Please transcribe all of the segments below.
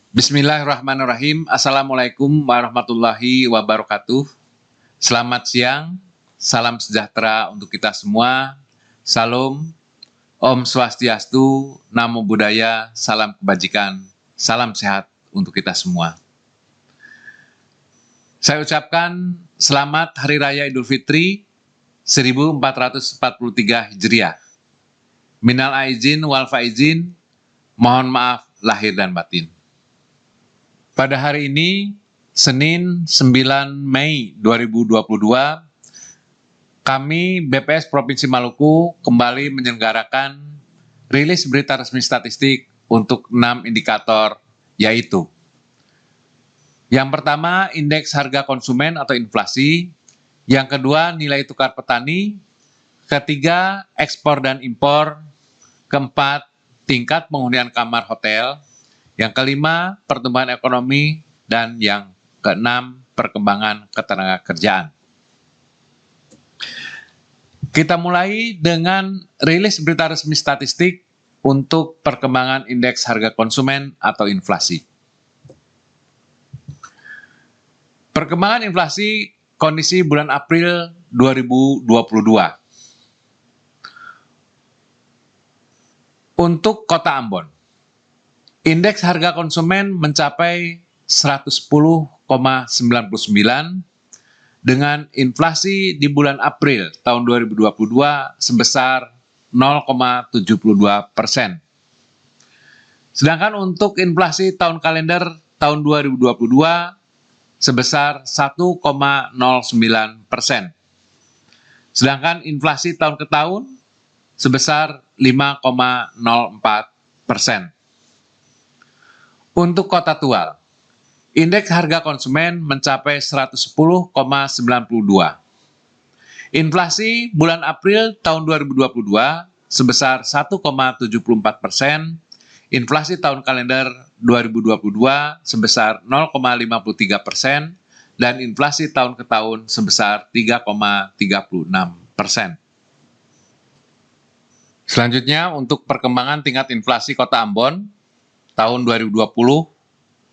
Bismillahirrahmanirrahim. Assalamualaikum warahmatullahi wabarakatuh. Selamat siang, salam sejahtera untuk kita semua. Salam, Om Swastiastu, Namo Buddhaya, salam kebajikan, salam sehat untuk kita semua. Saya ucapkan selamat Hari Raya Idul Fitri 1443 Hijriah. Minal aizin wal faizin, mohon maaf lahir dan batin. Pada hari ini, Senin 9 Mei 2022, kami BPS Provinsi Maluku kembali menyelenggarakan rilis berita resmi statistik untuk 6 indikator, yaitu yang pertama, indeks harga konsumen atau inflasi, yang kedua, nilai tukar petani, ketiga, ekspor dan impor, keempat, tingkat penghunian kamar hotel, yang kelima, pertumbuhan ekonomi, dan yang keenam, perkembangan ketenagakerjaan. Kita mulai dengan rilis berita resmi statistik untuk perkembangan indeks harga konsumen atau inflasi. Perkembangan inflasi kondisi bulan April 2022. Untuk Kota Ambon, indeks harga konsumen mencapai 110,99 dengan inflasi di bulan April tahun 2022 sebesar 0,72%. Sedangkan untuk inflasi tahun kalender tahun 2022 sebesar 1,09%. Sedangkan inflasi tahun ke tahun sebesar 5,04%. Untuk Kota Tual, indeks harga konsumen mencapai 110,92. Inflasi bulan April tahun 2022 sebesar 1,74%, inflasi tahun kalender 2022 sebesar 0,53%, dan inflasi tahun ke tahun sebesar 3,36%. Selanjutnya, untuk perkembangan tingkat inflasi Kota Ambon tahun 2020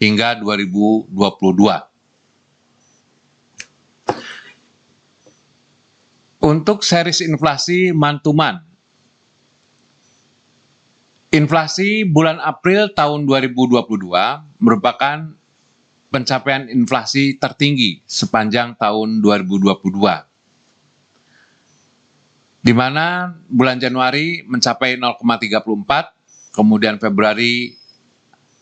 hingga 2022. Untuk series inflasi month-to-month, inflasi bulan April tahun 2022 merupakan pencapaian inflasi tertinggi sepanjang tahun 2022, di mana bulan Januari mencapai 0,34, kemudian Februari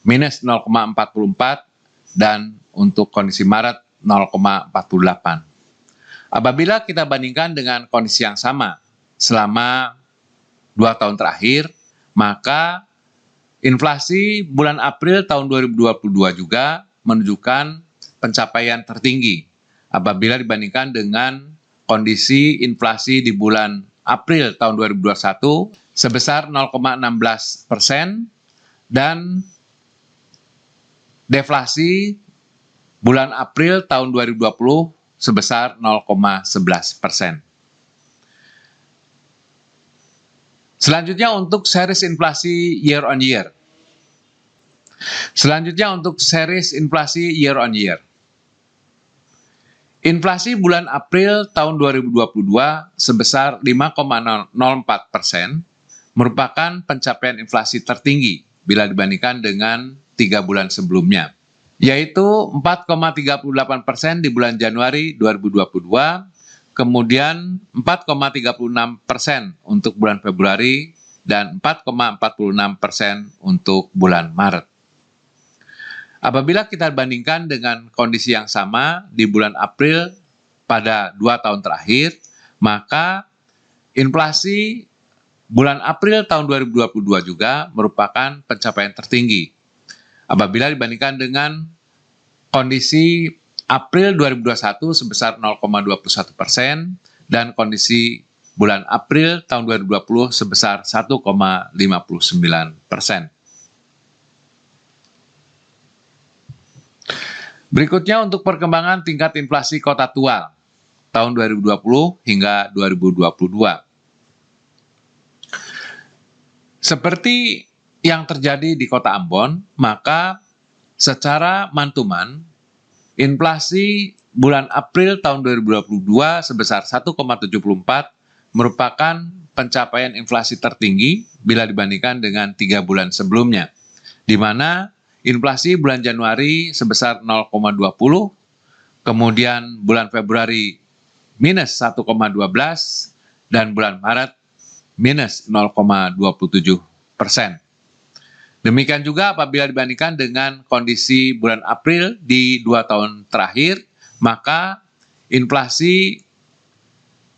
minus 0,44, dan untuk kondisi Maret 0,48. Apabila kita bandingkan dengan kondisi yang sama selama 2 tahun terakhir, maka inflasi bulan April tahun 2022 juga menunjukkan pencapaian tertinggi apabila dibandingkan dengan kondisi inflasi di bulan April tahun 2021 sebesar 0,16%, dan deflasi bulan April tahun 2020 sebesar 0,11%. Selanjutnya untuk series inflasi year on year. Inflasi bulan April tahun 2022 sebesar 5,04%, merupakan pencapaian inflasi tertinggi bila dibandingkan dengan 3 bulan sebelumnya, yaitu 4,38% di bulan Januari 2022, kemudian 4,36% untuk bulan Februari, dan 4,46% untuk bulan Maret. Apabila kita bandingkan dengan kondisi yang sama di bulan April pada 2 tahun terakhir, maka inflasi bulan April tahun 2022 juga merupakan pencapaian tertinggi apabila dibandingkan dengan kondisi April 2021 sebesar 0,21% dan kondisi bulan April tahun 2020 sebesar 1,59%. Berikutnya untuk perkembangan tingkat inflasi Kota Tual tahun 2020 hingga 2022. Seperti yang terjadi di Kota Ambon, maka secara mantuman, inflasi bulan April tahun 2022 sebesar 1,74 merupakan pencapaian inflasi tertinggi bila dibandingkan dengan 3 bulan sebelumnya, di mana inflasi bulan Januari sebesar 0,20, kemudian bulan Februari minus 1,12, dan bulan Maret minus 0,27%. Demikian juga apabila dibandingkan dengan kondisi bulan April di 2 tahun terakhir, maka inflasi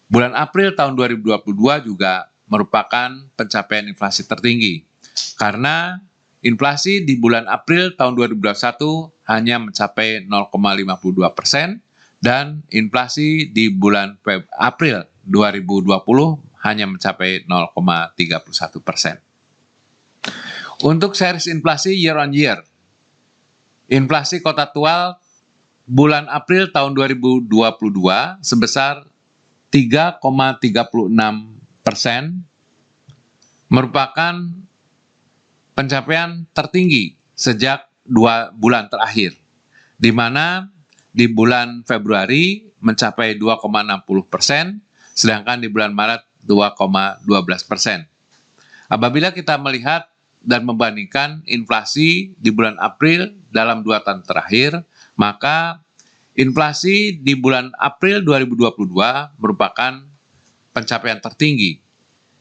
bulan April tahun 2022 juga merupakan pencapaian inflasi tertinggi. Karena inflasi di bulan April tahun 2021 hanya mencapai 0,52% dan inflasi di bulan April 2020 hanya mencapai 0,31%. Untuk series inflasi year on year, inflasi kota Tual bulan April tahun 2022 sebesar 3,36%, merupakan pencapaian tertinggi sejak 2 bulan terakhir, di mana di bulan Februari mencapai 2,60%, sedangkan di bulan Maret 2,12%. Apabila kita melihat dan membandingkan inflasi di bulan April dalam 2 tahun terakhir, maka inflasi di bulan April 2022 merupakan pencapaian tertinggi,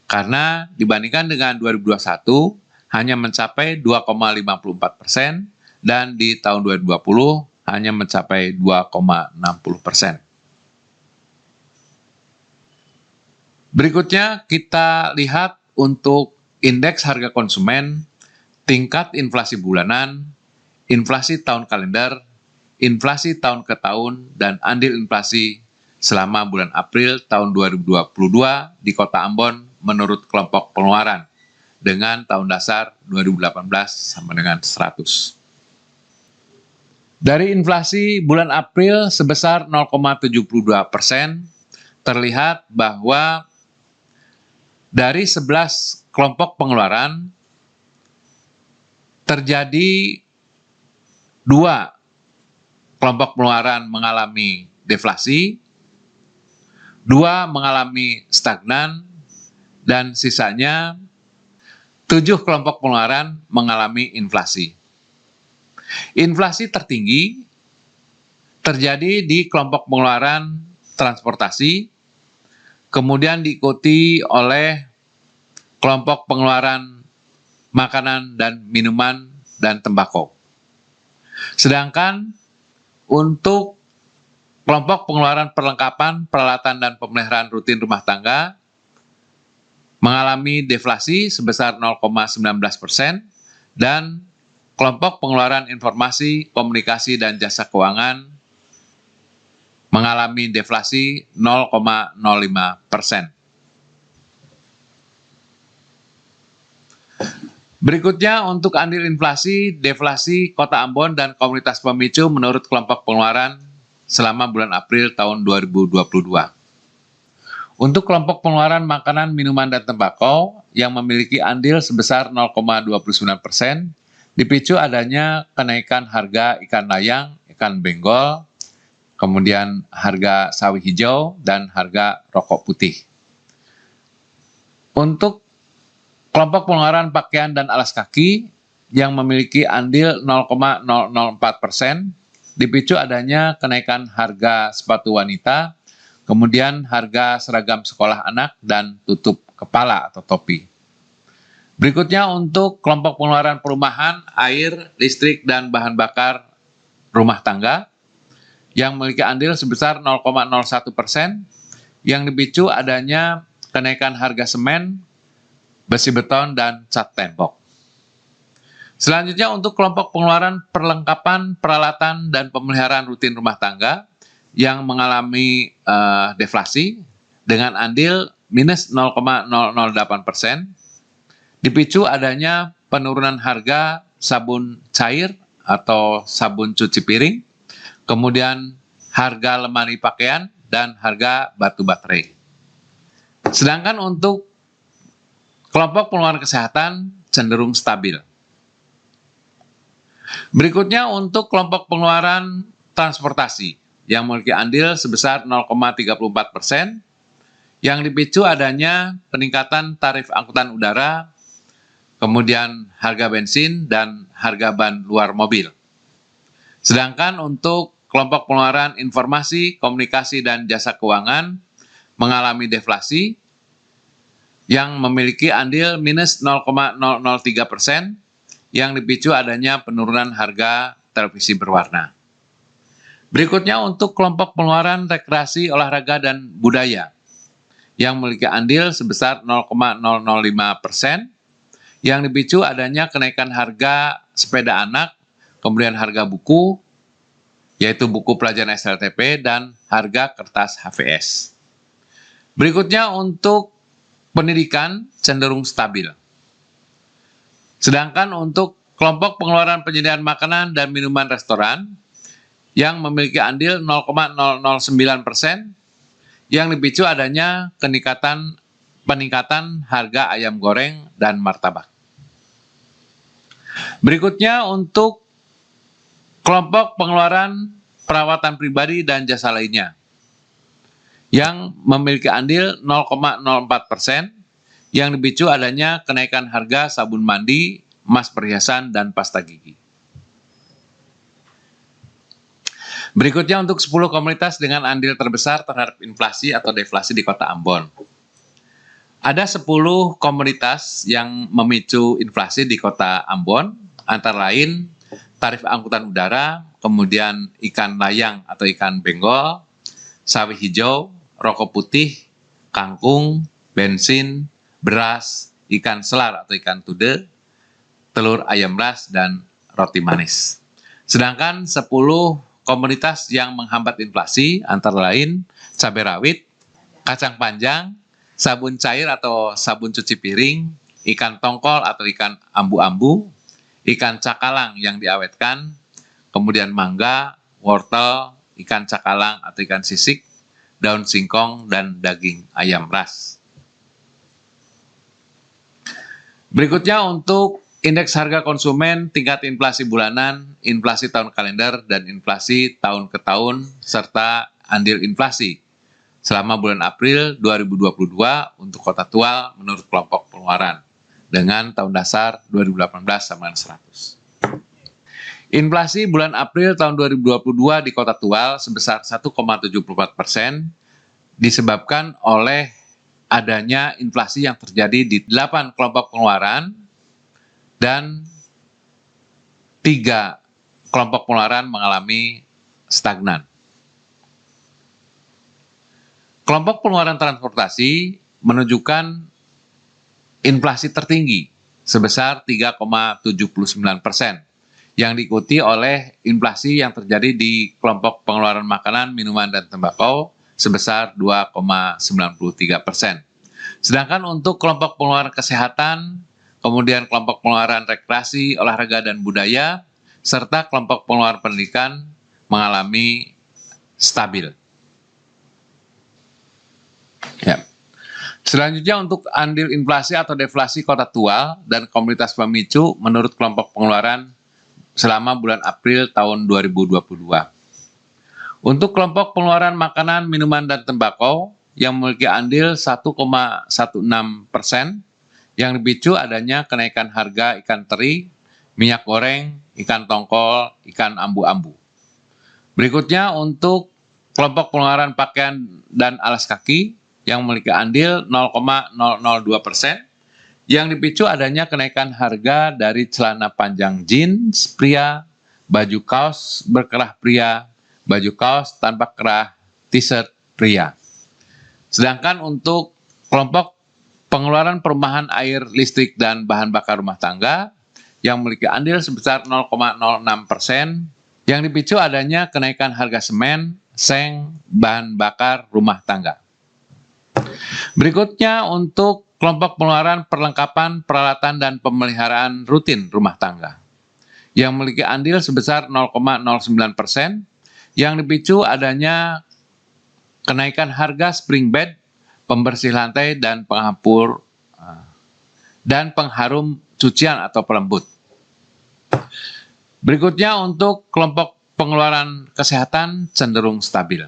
karena dibandingkan dengan 2021 hanya mencapai 2,54% dan di tahun 2020 hanya mencapai 2,60%. Berikutnya kita lihat untuk indeks harga konsumen, tingkat inflasi bulanan, inflasi tahun kalender, inflasi tahun ke tahun, dan andil inflasi selama bulan April tahun 2022 di Kota Ambon menurut kelompok pengeluaran dengan tahun dasar 2018 sama dengan 100. Dari inflasi bulan April sebesar 0,72%, terlihat bahwa dari 11 kelompok pengeluaran terjadi 2 kelompok pengeluaran mengalami deflasi, 2 mengalami stagnan, dan sisanya 7 kelompok pengeluaran mengalami inflasi. Inflasi tertinggi terjadi di kelompok pengeluaran transportasi, kemudian diikuti oleh kelompok pengeluaran makanan dan minuman dan tembakau. Sedangkan untuk kelompok pengeluaran perlengkapan, peralatan, dan pemeliharaan rutin rumah tangga mengalami deflasi sebesar 0,19%, dan kelompok pengeluaran informasi, komunikasi, dan jasa keuangan mengalami deflasi 0,05%. Berikutnya untuk andil inflasi, deflasi Kota Ambon dan komunitas pemicu menurut kelompok pengeluaran selama bulan April tahun 2022. Untuk kelompok pengeluaran makanan, minuman, dan tembakau yang memiliki andil sebesar 0,29%, dipicu adanya kenaikan harga ikan layang, ikan benggol, kemudian harga sawi hijau, dan harga rokok putih. Untuk kelompok pengeluaran pakaian dan alas kaki yang memiliki andil 0,004%, dipicu adanya kenaikan harga sepatu wanita, kemudian harga seragam sekolah anak, dan tutup kepala atau topi. Berikutnya untuk kelompok pengeluaran perumahan, air, listrik, dan bahan bakar rumah tangga yang memiliki andil sebesar 0,01%, yang dipicu adanya kenaikan harga semen, besi beton, dan cat tembok. Selanjutnya untuk kelompok pengeluaran perlengkapan, peralatan, dan pemeliharaan rutin rumah tangga yang mengalami deflasi dengan andil minus 0,008%, dipicu adanya penurunan harga sabun cair atau sabun cuci piring, kemudian harga lemari pakaian, dan harga batu baterai. Sedangkan untuk kelompok pengeluaran kesehatan cenderung stabil. Berikutnya untuk kelompok pengeluaran transportasi yang memiliki andil sebesar 0,34%, yang dipicu adanya peningkatan tarif angkutan udara, kemudian harga bensin dan harga ban luar mobil. Sedangkan untuk kelompok pengeluaran informasi, komunikasi, dan jasa keuangan mengalami deflasi yang memiliki andil minus 0,003%, yang dipicu adanya penurunan harga televisi berwarna. Berikutnya untuk kelompok pengeluaran rekreasi, olahraga, dan budaya yang memiliki andil sebesar 0,005%, yang dipicu adanya kenaikan harga sepeda anak, kemudian harga buku, yaitu buku pelajaran SLTP, dan harga kertas HVS. Berikutnya untuk pendidikan cenderung stabil. Sedangkan untuk kelompok pengeluaran penyediaan makanan dan minuman restoran yang memiliki andil 0,009%, yang dipicu adanya peningkatan harga ayam goreng dan martabak. Berikutnya untuk kelompok pengeluaran perawatan pribadi dan jasa lainnya yang memiliki andil 0,04%, yang dipicu adanya kenaikan harga sabun mandi, emas perhiasan, dan pasta gigi. Berikutnya untuk 10 komunitas dengan andil terbesar terhadap inflasi atau deflasi di Kota Ambon. Ada 10 komunitas yang memicu inflasi di Kota Ambon, antara lain tarif angkutan udara, kemudian ikan layang atau ikan benggol, sawi hijau, rokok putih, kangkung, bensin, beras, ikan selar atau ikan tude, telur ayam ras, dan roti manis. Sedangkan 10 komoditas yang menghambat inflasi antara lain cabai rawit, kacang panjang, sabun cair atau sabun cuci piring, ikan tongkol atau ikan ambu-ambu, ikan cakalang yang diawetkan, kemudian mangga, wortel, ikan cakalang atau ikan sisik, daun singkong, dan daging ayam ras. Berikutnya untuk indeks harga konsumen, tingkat inflasi bulanan, inflasi tahun kalender, dan inflasi tahun ke tahun, serta andil inflasi selama bulan April 2022 untuk Kota Tual menurut kelompok pengeluaran dengan tahun dasar 2018 sama dengan 100. Inflasi bulan April tahun 2022 di Kota Tual sebesar 1,74% disebabkan oleh adanya inflasi yang terjadi di 8 kelompok pengeluaran dan 3 kelompok pengeluaran mengalami stagnan. Kelompok pengeluaran transportasi menunjukkan inflasi tertinggi sebesar 3,79%. Yang diikuti oleh inflasi yang terjadi di kelompok pengeluaran makanan, minuman, dan tembakau sebesar 2,93%. Sedangkan untuk kelompok pengeluaran kesehatan, kemudian kelompok pengeluaran rekreasi, olahraga, dan budaya, serta kelompok pengeluaran pendidikan mengalami stabil. Ya. Selanjutnya untuk andil inflasi atau deflasi Kota Tual dan komunitas pemicu menurut kelompok pengeluaran selama bulan April tahun 2022. Untuk kelompok pengeluaran makanan, minuman, dan tembakau yang memiliki andil 1,16%, yang dipicu adanya kenaikan harga ikan teri, minyak goreng, ikan tongkol, ikan ambu-ambu. Berikutnya untuk kelompok pengeluaran pakaian dan alas kaki yang memiliki andil 0,002%, yang dipicu adanya kenaikan harga dari celana panjang jeans pria, baju kaos berkerah pria, baju kaos tanpa kerah t-shirt pria. Sedangkan untuk kelompok pengeluaran perumahan, air, listrik, dan bahan bakar rumah tangga yang memiliki andil sebesar 0,06%, yang dipicu adanya kenaikan harga semen, seng, bahan bakar rumah tangga. Berikutnya untuk kelompok pengeluaran perlengkapan, peralatan, dan pemeliharaan rutin rumah tangga yang memiliki andil sebesar 0,09%, yang dipicu adanya kenaikan harga spring bed, pembersih lantai, dan pengharum cucian atau pelembut. Berikutnya untuk kelompok pengeluaran kesehatan cenderung stabil.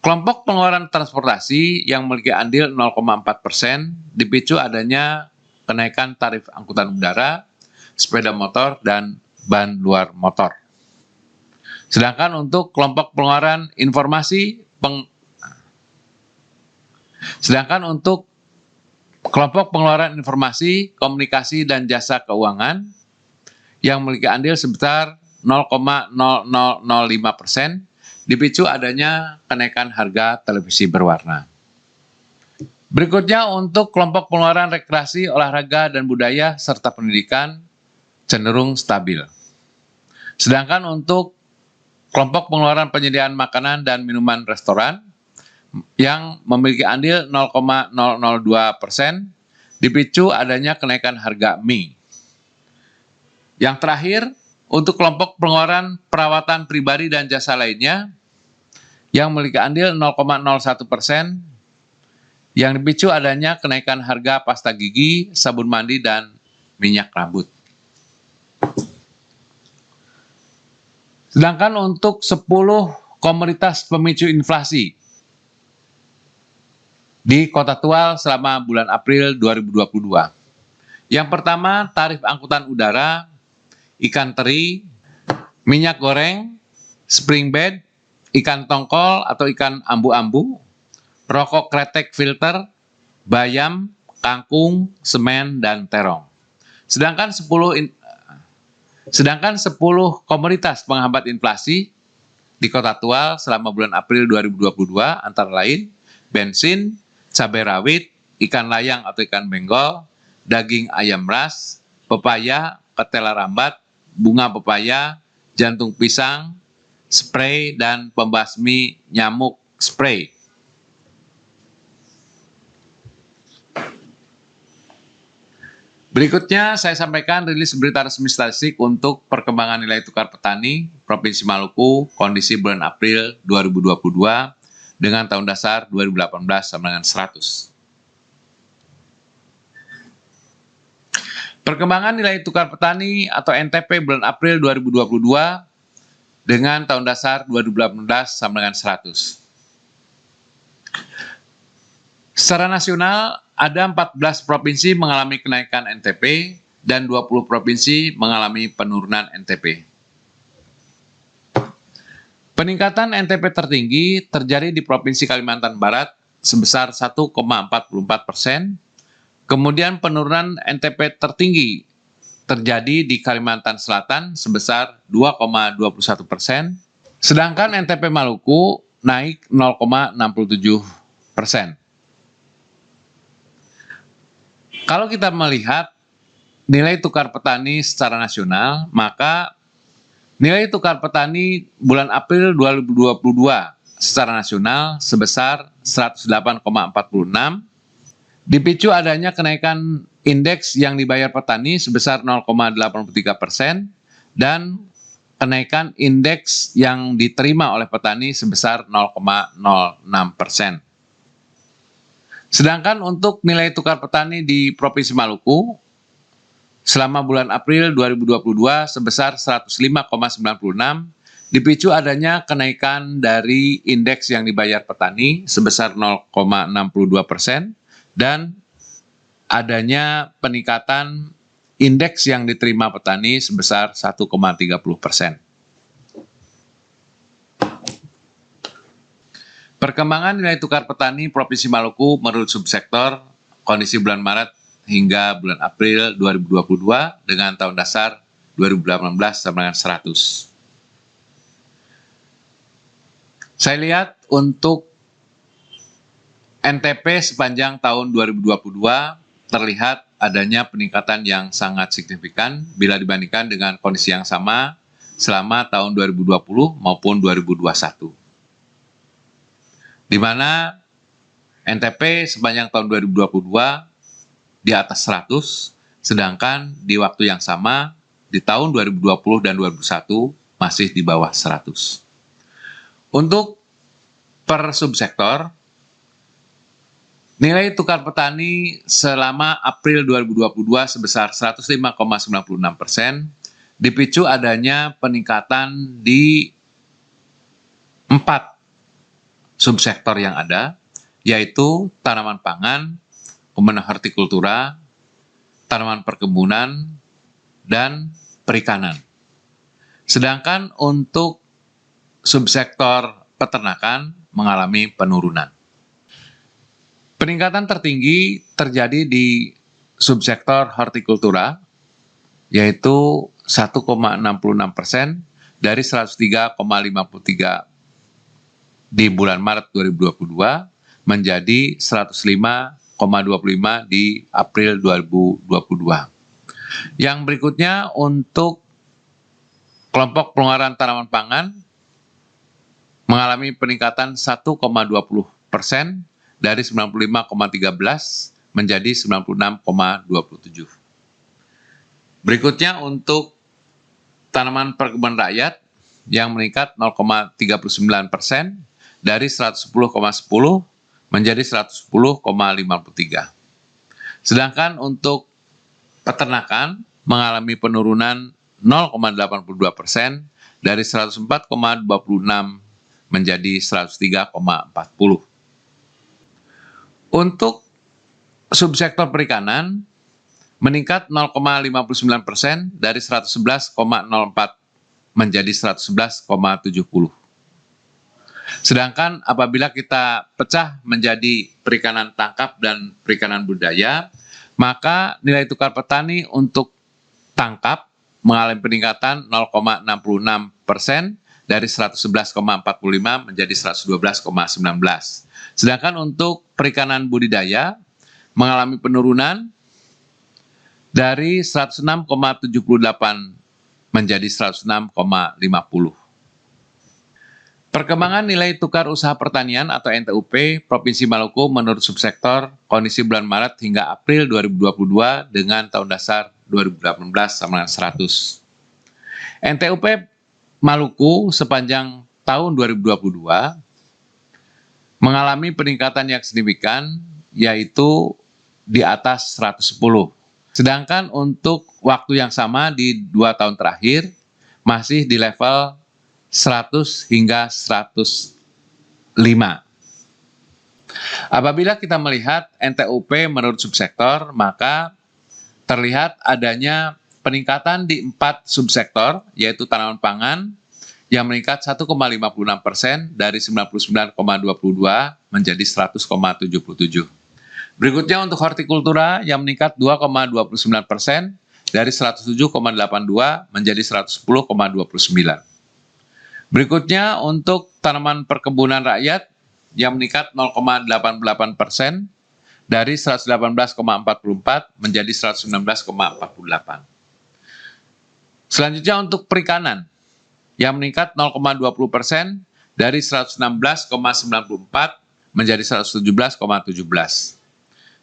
Kelompok pengeluaran transportasi yang memiliki andil 0,4% dipicu adanya kenaikan tarif angkutan udara, sepeda motor, dan ban luar motor. Sedangkan untuk kelompok pengeluaran informasi, komunikasi, dan jasa keuangan yang memiliki andil sebesar 0,0005%, dipicu adanya kenaikan harga televisi berwarna. Berikutnya untuk kelompok pengeluaran rekreasi, olahraga, dan budaya, serta pendidikan cenderung stabil. Sedangkan untuk kelompok pengeluaran penyediaan makanan dan minuman restoran yang memiliki andil 0,002%, dipicu adanya kenaikan harga mie. Yang terakhir, untuk kelompok pengeluaran perawatan pribadi dan jasa lainnya yang memiliki andil 0,01%, yang dipicu adanya kenaikan harga pasta gigi, sabun mandi, dan minyak rambut. Sedangkan untuk 10 komoditas pemicu inflasi di Kota Tual selama bulan April 2022. Yang pertama, tarif angkutan udara, ikan teri, minyak goreng, spring bed, ikan tongkol atau ikan ambu-ambu, rokok kretek filter, bayam, kangkung, semen, dan terong. Sedangkan 10 komoditas penghambat inflasi di Kota Tual selama bulan April 2022 antara lain bensin, cabai rawit, ikan layang atau ikan benggol, daging ayam ras, pepaya, ketela rambat, bunga pepaya, jantung pisang, spray, dan pembasmi nyamuk spray. Berikutnya saya sampaikan rilis berita resmi statistik untuk perkembangan nilai tukar petani Provinsi Maluku kondisi bulan April 2022 dengan tahun dasar 2018 sama dengan 100. Perkembangan nilai tukar petani atau NTP bulan April 2022 dengan tahun dasar 2018 sama dengan 100. Secara nasional, ada 14 provinsi mengalami kenaikan NTP dan 20 provinsi mengalami penurunan NTP. Peningkatan NTP tertinggi terjadi di Provinsi Kalimantan Barat sebesar 1,44%, kemudian penurunan NTP tertinggi terjadi di Kalimantan Selatan sebesar 2,21%, sedangkan NTP Maluku naik 0,67%. Kalau kita melihat nilai tukar petani secara nasional, maka nilai tukar petani bulan April 2022 secara nasional sebesar 108,46, dipicu adanya kenaikan indeks yang dibayar petani sebesar 0,83% dan kenaikan indeks yang diterima oleh petani sebesar 0,06%. Sedangkan untuk nilai tukar petani di Provinsi Maluku selama bulan April 2022 sebesar 105,96, dipicu adanya kenaikan dari indeks yang dibayar petani sebesar 0,62% dan adanya peningkatan indeks yang diterima petani sebesar 1,30%. Perkembangan nilai tukar petani Provinsi Maluku menurut subsektor kondisi bulan Maret hingga bulan April 2022 dengan tahun dasar 2018 sama dengan 100. Saya lihat untuk NTP sepanjang tahun 2022 terlihat adanya peningkatan yang sangat signifikan bila dibandingkan dengan kondisi yang sama selama tahun 2020 maupun 2021. Di mana NTP sepanjang tahun 2022 di atas 100, sedangkan di waktu yang sama di tahun 2020 dan 2021 masih di bawah 100. Untuk per subsektor, nilai tukar petani selama April 2022 sebesar 105,96%, dipicu adanya peningkatan di 4 subsektor yang ada, yaitu tanaman pangan, kemudian hortikultura, tanaman perkebunan, dan perikanan. Sedangkan untuk subsektor peternakan mengalami penurunan. Peningkatan tertinggi terjadi di subsektor hortikultura, yaitu 1,66% dari 103,53 di bulan Maret 2022 menjadi 105,25 di April 2022. Yang berikutnya untuk kelompok pengeluaran tanaman pangan mengalami peningkatan 1,20% dari 95,13 menjadi 96,27. Berikutnya untuk tanaman perkebunan rakyat yang meningkat 0,39% dari 110,10 menjadi 110,53. Sedangkan untuk peternakan mengalami penurunan 0,82% dari 104,26 menjadi 103,40. Untuk subsektor perikanan meningkat 0,59% dari 111,04 menjadi 111,70. Sedangkan apabila kita pecah menjadi perikanan tangkap dan perikanan budidaya, maka nilai tukar petani untuk tangkap mengalami peningkatan 0,66% dari 111,45 menjadi 112,19. Sedangkan untuk perikanan budidaya mengalami penurunan dari 106,78 menjadi 106,50. Perkembangan nilai tukar usaha pertanian atau NTUP Provinsi Maluku menurut subsektor kondisi bulan Maret hingga April 2022 dengan tahun dasar 2018 sama dengan 100. NTUP Maluku sepanjang tahun 2022 mengalami peningkatan yang signifikan yaitu di atas 110. Sedangkan untuk waktu yang sama di 2 tahun terakhir masih di level 100 hingga 105. Apabila kita melihat NTUP menurut subsektor, maka terlihat adanya peningkatan di 4 subsektor, yaitu tanaman pangan, yang meningkat 1,56% dari 99,22 menjadi 100,77. Berikutnya untuk hortikultura yang meningkat 2,29% dari 107,82 menjadi 110,29. Berikutnya untuk tanaman perkebunan rakyat yang meningkat 0,88% dari 118,44 menjadi 119,48. Selanjutnya untuk perikanan yang meningkat 0,20% dari 116,94 menjadi 117,17.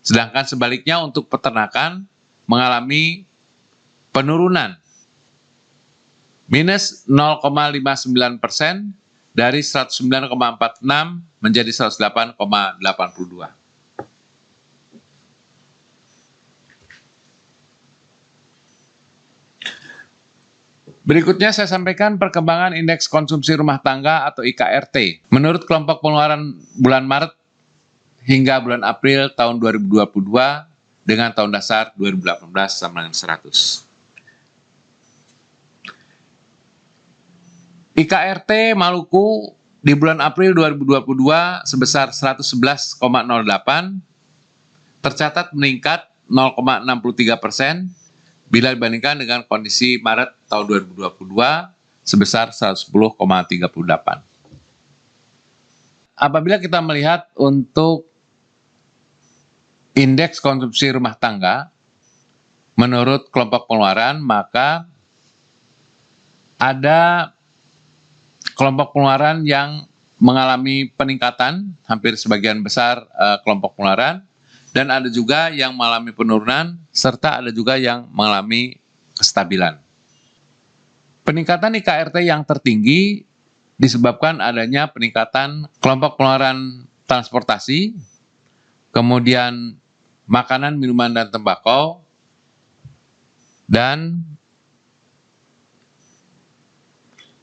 Sedangkan sebaliknya untuk peternakan mengalami penurunan minus 0,59% dari 109,46 menjadi 108,82. Berikutnya saya sampaikan perkembangan indeks konsumsi rumah tangga atau IKRT. Menurut kelompok pengeluaran bulan Maret hingga bulan April tahun 2022 dengan tahun dasar 2018 sama dengan 100. IKRT Maluku di bulan April 2022 sebesar 111,08 tercatat meningkat 0,63% bila dibandingkan dengan kondisi Maret tahun 2022 sebesar 110,38. Apabila kita melihat untuk indeks konsumsi rumah tangga menurut kelompok pengeluaran, maka ada kelompok pengeluaran yang mengalami peningkatan hampir sebagian besar kelompok pengeluaran, dan ada juga yang mengalami penurunan, serta ada juga yang mengalami kestabilan. Peningkatan IKRT yang tertinggi disebabkan adanya peningkatan kelompok pengeluaran transportasi, kemudian makanan, minuman, dan tembakau, dan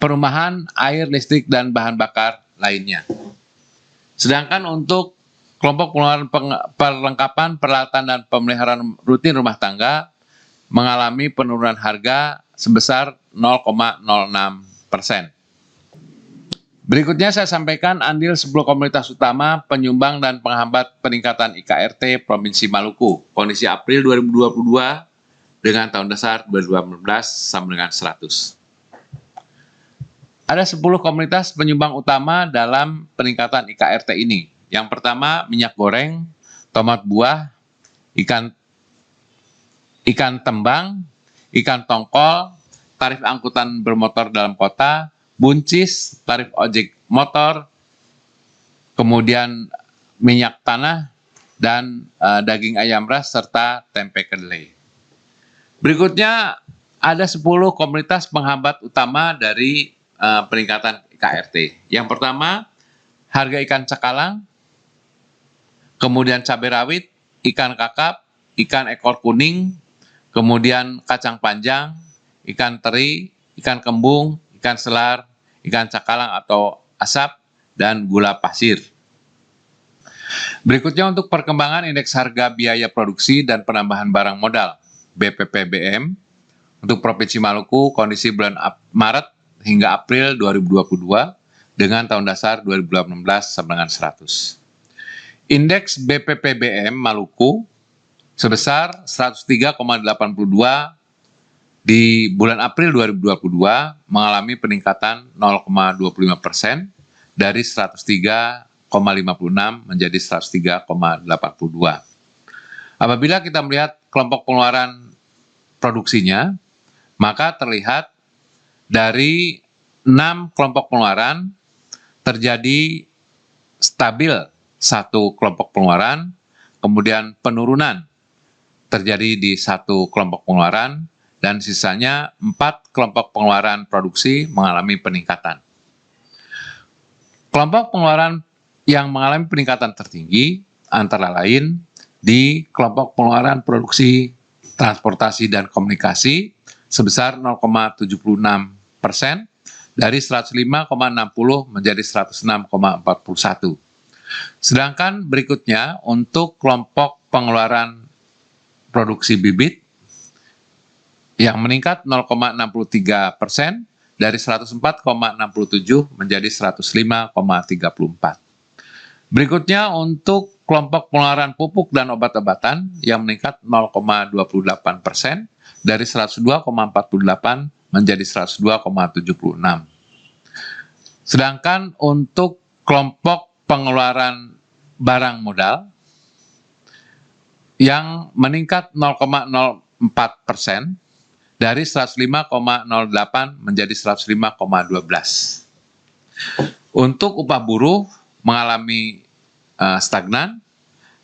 perumahan, air, listrik, dan bahan bakar lainnya. Sedangkan untuk kelompok pengeluaran perlengkapan, peralatan, dan pemeliharaan rutin rumah tangga mengalami penurunan harga sebesar 0,06%. Berikutnya saya sampaikan andil 10 komunitas utama penyumbang dan penghambat peningkatan IKRT Provinsi Maluku, kondisi April 2022 dengan tahun dasar 2018 sama dengan 100. Ada 10 komunitas penyumbang utama dalam peningkatan IKRT ini. Yang pertama, minyak goreng, tomat buah, ikan tembang, ikan tongkol, tarif angkutan bermotor dalam kota, buncis, tarif ojek motor, kemudian minyak tanah, dan daging ayam ras, serta tempe kedelai. Berikutnya ada 10 komunitas penghambat utama dari peningkatan IKRT. Yang pertama, harga ikan cakalang, kemudian cabai rawit, ikan kakap, ikan ekor kuning, kemudian kacang panjang, ikan teri, ikan kembung, ikan selar, ikan cakalang atau asap, dan gula pasir. Berikutnya untuk perkembangan indeks harga biaya produksi dan penambahan barang modal BPPBM untuk Provinsi Maluku kondisi bulan Maret hingga April 2022 dengan tahun dasar 2018 sama dengan 100. Indeks BPPBM Maluku sebesar 103,82 di bulan April 2022 mengalami peningkatan 0,25% dari 103,56 menjadi 103,82. Apabila kita melihat kelompok pengeluaran produksinya, maka terlihat dari 6 kelompok pengeluaran terjadi stabil satu kelompok pengeluaran, kemudian penurunan terjadi di satu kelompok pengeluaran, dan sisanya 4 kelompok pengeluaran produksi mengalami peningkatan. Kelompok pengeluaran yang mengalami peningkatan tertinggi antara lain di kelompok pengeluaran produksi, transportasi, dan komunikasi sebesar 0,76% dari 105,60 menjadi 106,41. Sedangkan berikutnya untuk kelompok pengeluaran produksi bibit yang meningkat 0,63% dari 104,67 menjadi 105,34. Berikutnya untuk kelompok pengeluaran pupuk dan obat-obatan yang meningkat 0,28% dari 102,48 menjadi 102,76. Sedangkan untuk kelompok pengeluaran barang modal yang meningkat 0,04% dari 105,08 menjadi 105,12. Untuk upah buruh mengalami stagnan,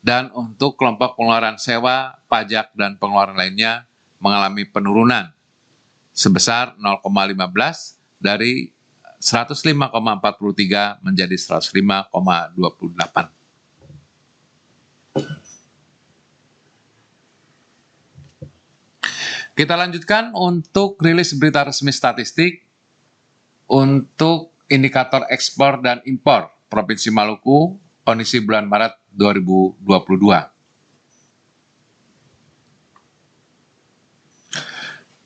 dan untuk kelompok pengeluaran sewa, pajak, dan pengeluaran lainnya mengalami penurunan sebesar 0,15 dari 105,43 menjadi 105,28. Kita lanjutkan untuk rilis berita resmi statistik untuk indikator ekspor dan impor Provinsi Maluku kondisi bulan Maret 2022.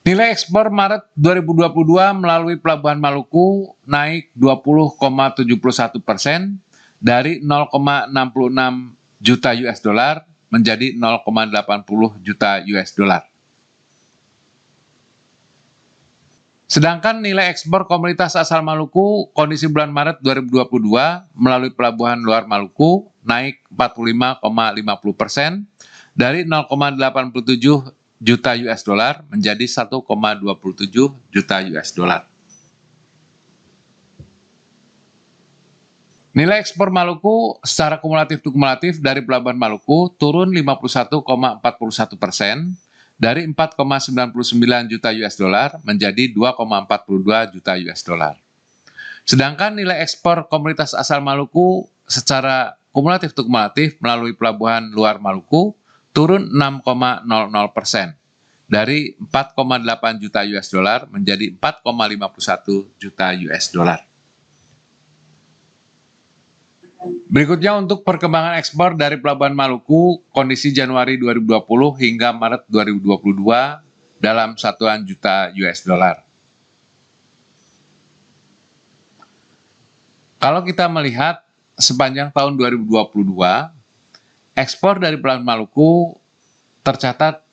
Nilai ekspor Maret 2022 melalui Pelabuhan Maluku naik 20,71% dari 0,66 juta US dollar menjadi 0,80 juta US dollar. Sedangkan nilai ekspor komoditas asal Maluku kondisi bulan Maret 2022 melalui Pelabuhan Luar Maluku naik 45,50% dari 0,87 juta US dollar menjadi 1,27 juta US dollar. Nilai ekspor Maluku secara kumulatif dari Pelabuhan Maluku turun 51,41% dari 4,99 juta US dollar menjadi 2,42 juta US dollar. Sedangkan nilai ekspor komoditas asal Maluku secara kumulatif melalui Pelabuhan Luar Maluku turun 6,00% dari 4,8 juta US dollar menjadi 4,51 juta US dollar. Berikutnya untuk perkembangan ekspor dari Pelabuhan Maluku, kondisi Januari 2020 hingga Maret 2022 dalam satuan juta US dollar. Kalau kita melihat sepanjang tahun 2022, ekspor dari Pelabuhan Maluku tercatat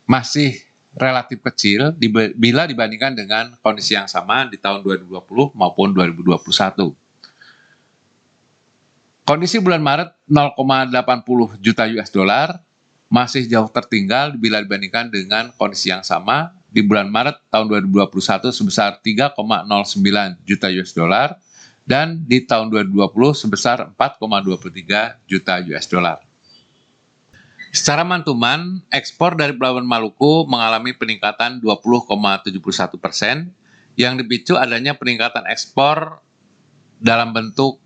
masih relatif kecil bila dibandingkan dengan kondisi yang sama di tahun 2020 maupun 2021. Kondisi bulan Maret 0,80 juta US dollar masih jauh tertinggal bila dibandingkan dengan kondisi yang sama di bulan Maret tahun 2021 sebesar 3,09 juta US dollar dan di tahun 2020 sebesar 4,23 juta US dollar. Secara mantuman, ekspor dari Pelabuhan Maluku mengalami peningkatan 20,71% yang dipicu adanya peningkatan ekspor dalam bentuk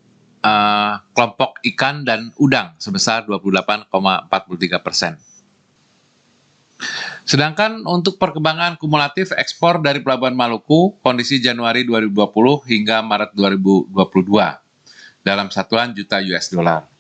kelompok ikan dan udang sebesar 28,43%. Sedangkan untuk perkembangan kumulatif ekspor dari Pelabuhan Maluku, kondisi Januari 2020 hingga Maret 2022 dalam satuan juta US dollar.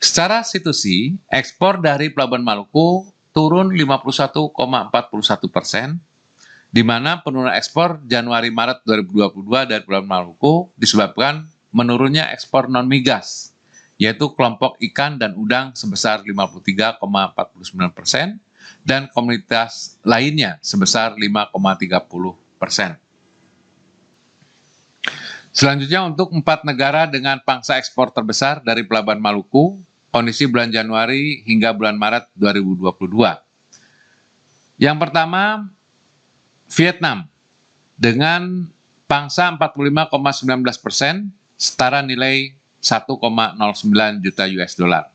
Secara situasi, ekspor dari Pelabuhan Maluku turun 51,41%, di mana penurunan ekspor Januari-Maret 2022 dari Pelabuhan Maluku disebabkan menurunnya ekspor non-migas, yaitu kelompok ikan dan udang sebesar 53,49% dan komoditas lainnya sebesar 5,30%. Selanjutnya untuk 4 negara dengan pangsa ekspor terbesar dari Pelabuhan Maluku, kondisi bulan Januari hingga bulan Maret 2022. Yang pertama, Vietnam dengan pangsa 45,19%, setara nilai 1,09 juta US dollar.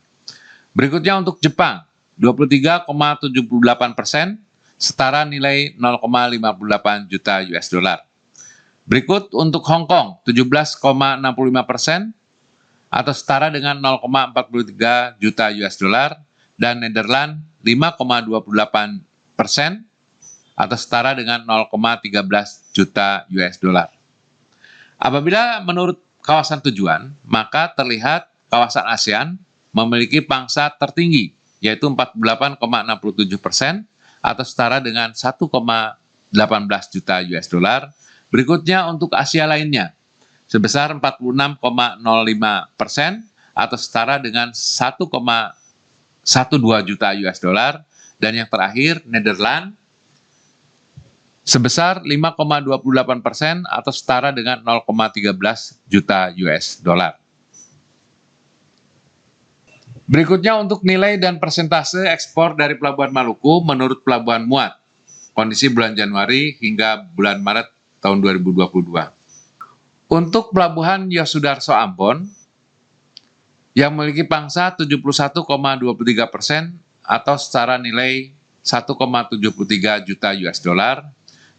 Berikutnya untuk Jepang, 23,78%, setara nilai 0,58 juta US dollar. Berikut untuk Hong Kong, 17,65%, atau setara dengan 0,43 juta US dollar, dan Nederland 5,28% atau setara dengan 0,13 juta US dollar. Apabila menurut kawasan tujuan, maka terlihat kawasan ASEAN memiliki pangsa tertinggi, yaitu 48,67% atau setara dengan 1,18 juta US dollar. Berikutnya untuk Asia lainnya, sebesar 46,05% atau setara dengan 1,12 juta US dollar, dan yang terakhir Nederland sebesar 5,28% atau setara dengan 0,13 juta US dollar. Berikutnya untuk nilai dan persentase ekspor dari Pelabuhan Maluku menurut Pelabuhan Muat, kondisi bulan Januari hingga bulan Maret tahun 2022. Untuk Pelabuhan Yosudarso Ambon, yang memiliki pangsa 71,23% atau setara nilai 1,73 juta US dollar,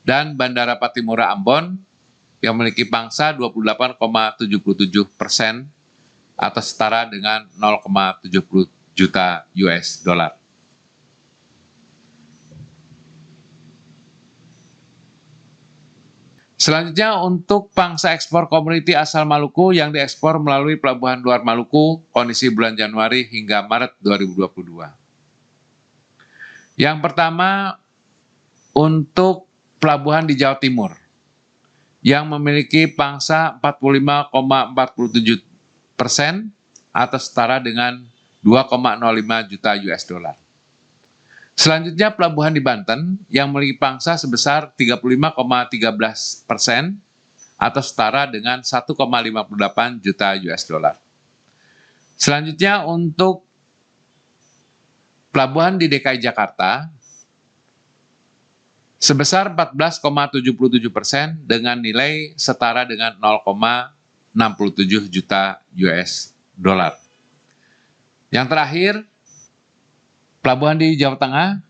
dan Bandara Patimura Ambon, yang memiliki pangsa 28,77% atau setara dengan 0,70 juta US dollar. Selanjutnya untuk pangsa ekspor komoditi asal Maluku yang diekspor melalui Pelabuhan Luar Maluku, kondisi bulan Januari hingga Maret 2022. Yang pertama, untuk pelabuhan di Jawa Timur, yang memiliki pangsa 45,47% atau setara dengan 2,05 juta US dollar. Selanjutnya pelabuhan di Banten yang memiliki pangsa sebesar 35,13% atau setara dengan 1,58 juta US dollar. Selanjutnya untuk pelabuhan di DKI Jakarta sebesar 14,77% dengan nilai setara dengan 0,67 juta US dollar. Yang terakhir, pelabuhan di Jawa Tengah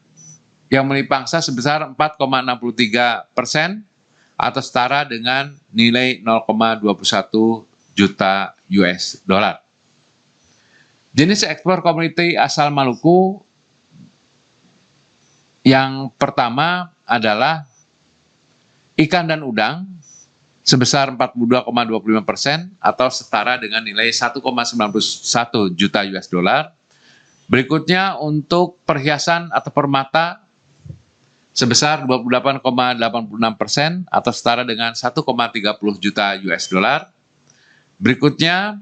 yang memiliki pangsa sebesar 4,63% atau setara dengan nilai 0,21 juta US dollar. Jenis ekspor komoditi asal Maluku Yang pertama adalah ikan dan udang sebesar 42,25% atau setara dengan nilai 1,91 juta US dollar. Berikutnya untuk perhiasan atau permata sebesar 28,86% atau setara dengan 1,30 juta US dollar. Berikutnya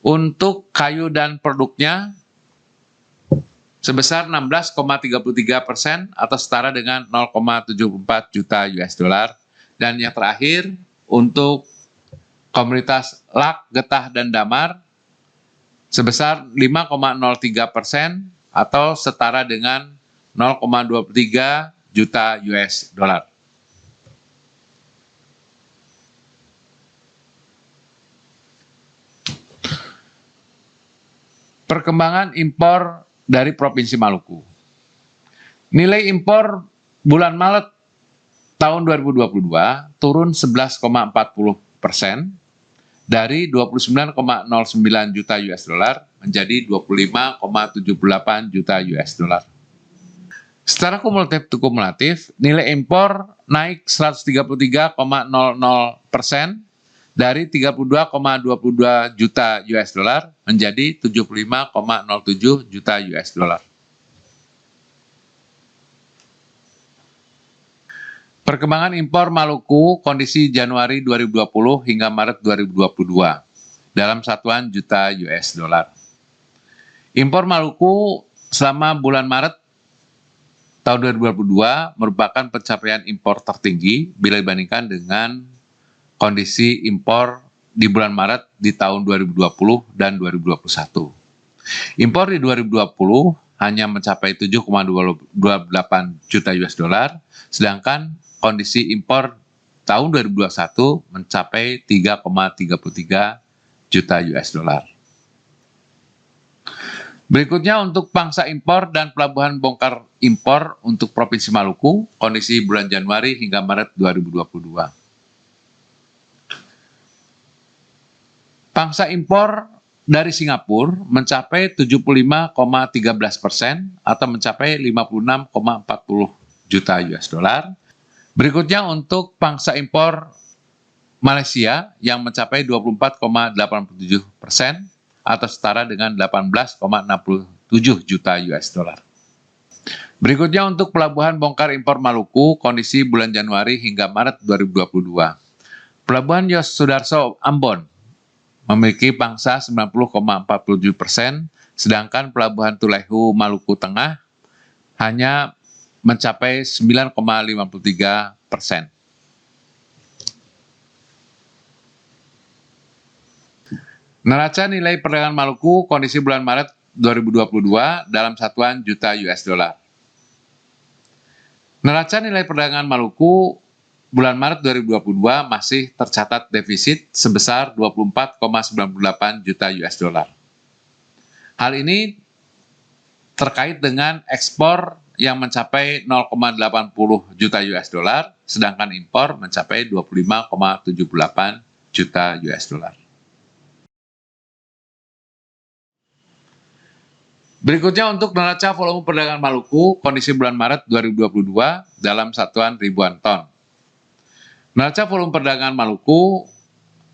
untuk kayu dan produknya sebesar 16,33% atau setara dengan 0,74 juta US dollar. Dan yang terakhir untuk komoditas lak, getah, dan damar sebesar 5,03% atau setara dengan 0,23 juta US dollar. Perkembangan impor dari Provinsi Maluku. Nilai impor bulan Maret tahun 2022 turun 11,40% dari 29,09 juta US dollar menjadi 25,78 juta US dollar. Secara kumulatif, nilai impor naik 133,00% dari 32,22 juta US dollar menjadi 75,07 juta US dollar. Perkembangan impor Maluku kondisi Januari 2020 hingga Maret 2022 dalam satuan juta US dollar. Impor Maluku selama bulan Maret tahun 2022 merupakan pencapaian impor tertinggi bila dibandingkan dengan kondisi impor di bulan Maret di tahun 2020 dan 2021. Impor di 2020 hanya mencapai 7,28 juta US dollar, sedangkan kondisi impor tahun 2021 mencapai 3,33 juta US dollar. Berikutnya untuk pangsa impor dan pelabuhan bongkar impor untuk Provinsi Maluku, kondisi bulan Januari hingga Maret 2022. Pangsa impor dari Singapura mencapai 75,13% atau mencapai 56,40 juta US dollar. Berikutnya untuk pangsa impor Malaysia yang mencapai 24,87% atau setara dengan 18,67 juta US dollar. Berikutnya untuk pelabuhan bongkar impor Maluku, kondisi bulan Januari hingga Maret 2022. Pelabuhan Yos Sudarso Ambon memiliki pangsa 90,47%, sedangkan pelabuhan Tulehu Maluku Tengah hanya mencapai 9,53%. Neraca nilai perdagangan Maluku kondisi bulan Maret 2022 dalam satuan juta US dollar. Neraca nilai perdagangan Maluku bulan Maret 2022 masih tercatat defisit sebesar 24,98 juta US dollar. Hal ini terkait dengan ekspor yang mencapai 0,80 juta US dollar, sedangkan impor mencapai 25,78 juta US dollar. Berikutnya untuk neraca volume perdagangan Maluku kondisi bulan Maret 2022 dalam satuan ribuan ton. Neraca volume perdagangan Maluku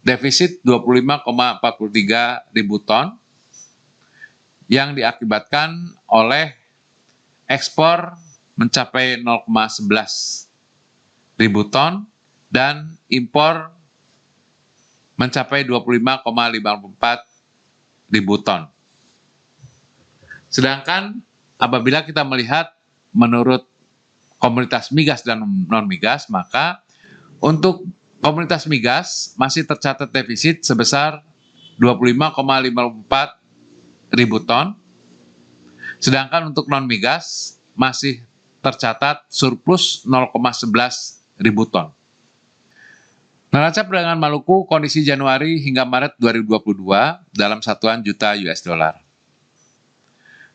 defisit 25,43 ribu ton yang diakibatkan oleh ekspor mencapai 0,11 ribu ton dan impor mencapai 25,54 ribu ton. Sedangkan apabila kita melihat menurut komoditas migas dan non-migas, maka untuk komoditas migas masih tercatat defisit sebesar 25,54 ribu ton, sedangkan untuk non-migas masih tercatat surplus 0,11 ribu ton. Neraca perdagangan Maluku kondisi Januari hingga Maret 2022 dalam satuan juta US dollar.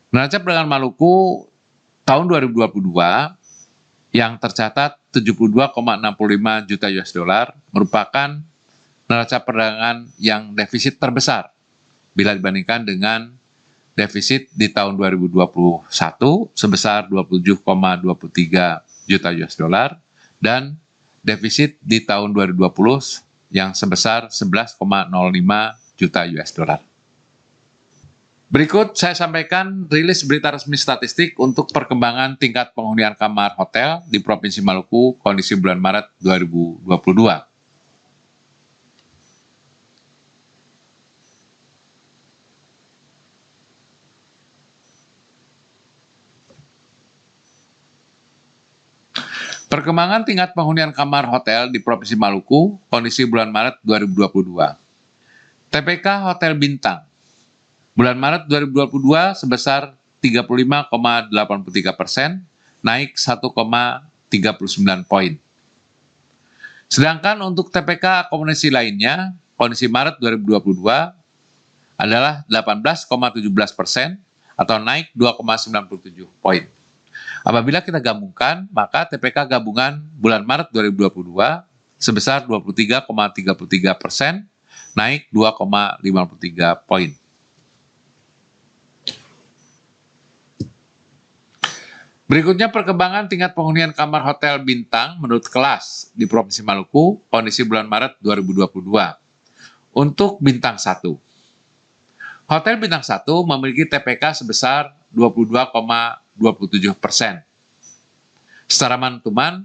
Neraca perdagangan Maluku tahun 2022 yang tercatat 72,65 juta US dollar merupakan neraca perdagangan yang defisit terbesar bila dibandingkan dengan defisit di tahun 2021 sebesar 27,23 juta US dollar dan defisit di tahun 2020 yang sebesar 11,05 juta US dollar. Berikut saya sampaikan rilis berita resmi statistik untuk perkembangan tingkat penghunian kamar hotel di Provinsi Maluku kondisi bulan Maret 2022. Perkembangan tingkat penghunian kamar hotel di Provinsi Maluku kondisi bulan Maret 2022. TPK Hotel Bintang bulan Maret 2022 sebesar 35,83%, naik 1,39 poin. Sedangkan untuk TPK akomodasi lainnya, kondisi Maret 2022 adalah 18,17% atau naik 2,97 poin. Apabila kita gabungkan, maka TPK gabungan bulan Maret 2022 sebesar 23,33%, naik 2,53 poin. Berikutnya perkembangan tingkat penghunian kamar hotel bintang menurut kelas di Provinsi Maluku kondisi bulan Maret 2022. Untuk bintang 1. Hotel bintang 1 memiliki TPK sebesar 22,27%. Secara mantuman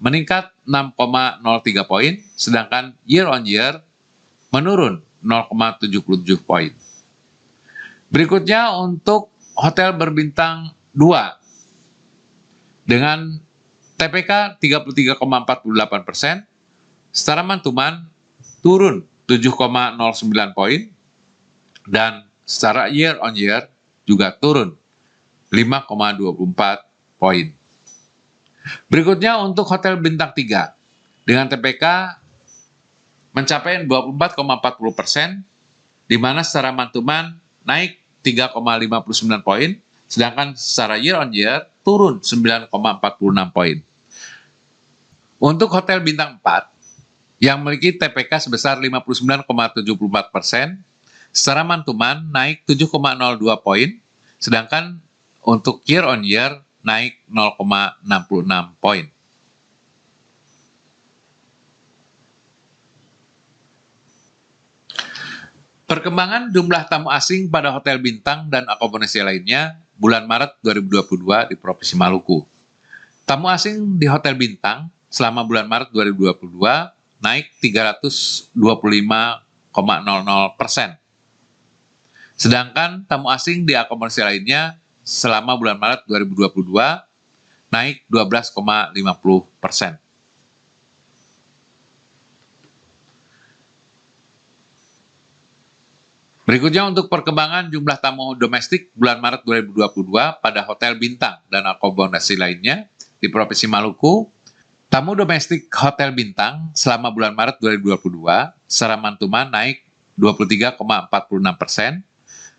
meningkat 6,03 poin, sedangkan year on year menurun 0,77 poin. Berikutnya untuk hotel berbintang 2 dengan TPK 33,48%, secara mantuman turun 7,09 poin, dan secara year on year juga turun 5,24 poin. Berikutnya untuk hotel bintang 3 dengan TPK mencapai 24,40%, di mana secara mantuman naik 3,59 poin, sedangkan secara year on year turun 9,46 poin. Untuk hotel bintang 4 yang memiliki TPK sebesar 59,74%, secara mantuman naik 7,02 poin, sedangkan untuk year on year naik 0,66 poin. Perkembangan jumlah tamu asing pada hotel bintang dan akomodasi lainnya bulan Maret 2022 di Provinsi Maluku. Tamu asing di hotel bintang selama bulan Maret 2022 naik 325,00%. Sedangkan tamu asing di akomodasi lainnya selama bulan Maret 2022 naik 12,50%. Berikutnya untuk perkembangan jumlah tamu domestik bulan Maret 2022 pada hotel bintang dan akomodasi lainnya di Provinsi Maluku. Tamu domestik hotel bintang selama bulan Maret 2022 secara mantuman naik 23,46%,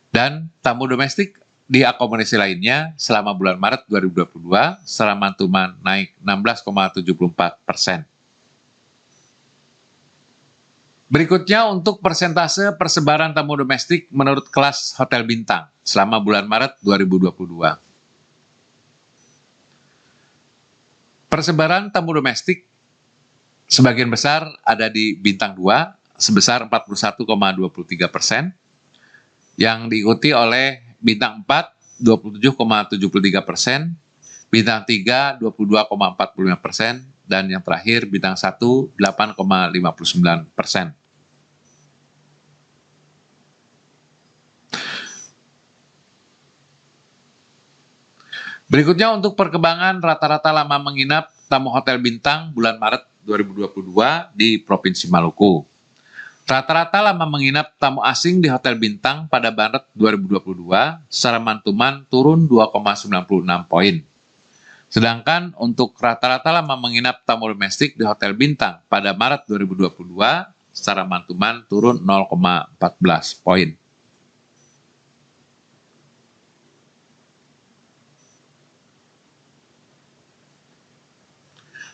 dan tamu domestik di akomodasi lainnya selama bulan Maret 2022 secara mantuman naik 16,74%. Berikutnya untuk persentase persebaran tamu domestik menurut kelas hotel bintang selama bulan Maret 2022. Persebaran tamu domestik sebagian besar ada di bintang 2 sebesar 41,23%, yang diikuti oleh bintang 4 27,73%, bintang 3 22,45%, dan yang terakhir bintang 1 8,59%. Berikutnya untuk perkembangan rata-rata lama menginap tamu hotel bintang bulan Maret 2022 di Provinsi Maluku. Rata-rata lama menginap tamu asing di hotel bintang pada Maret 2022 secara mantuman turun 2,96 poin. Sedangkan untuk rata-rata lama menginap tamu domestik di hotel bintang pada Maret 2022 secara mantuman turun 0,14 poin.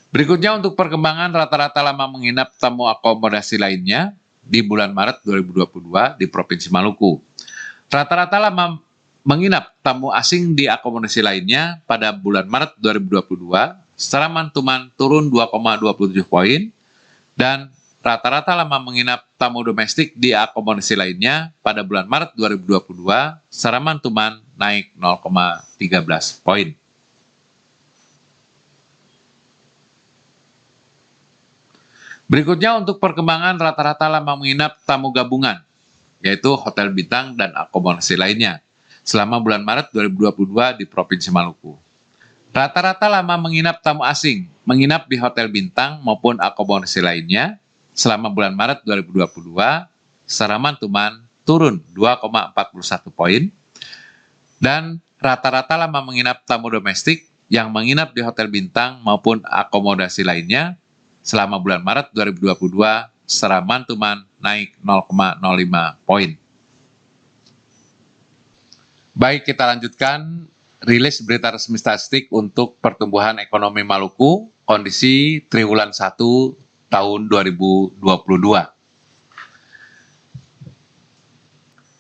Berikutnya untuk perkembangan rata-rata lama menginap tamu akomodasi lainnya di bulan Maret 2022 di Provinsi Maluku. Rata-rata lama menginap tamu asing di akomodasi lainnya pada bulan Maret 2022 secara mantuman turun 2,27 poin, dan rata-rata lama menginap tamu domestik di akomodasi lainnya pada bulan Maret 2022 secara mantuman naik 0,13 poin. Berikutnya untuk perkembangan rata-rata lama menginap tamu gabungan, yaitu hotel bintang dan akomodasi lainnya, selama bulan Maret 2022 di Provinsi Maluku. Rata-rata lama menginap tamu asing, menginap di hotel bintang maupun akomodasi lainnya, selama bulan Maret 2022, secara mantuman turun 2,41 poin, dan rata-rata lama menginap tamu domestik yang menginap di hotel bintang maupun akomodasi lainnya, selama bulan Maret 2022 secara mantuman naik 0,05 poin. Baik, kita lanjutkan rilis berita resmi statistik untuk pertumbuhan ekonomi Maluku kondisi triwulan 1 tahun 2022.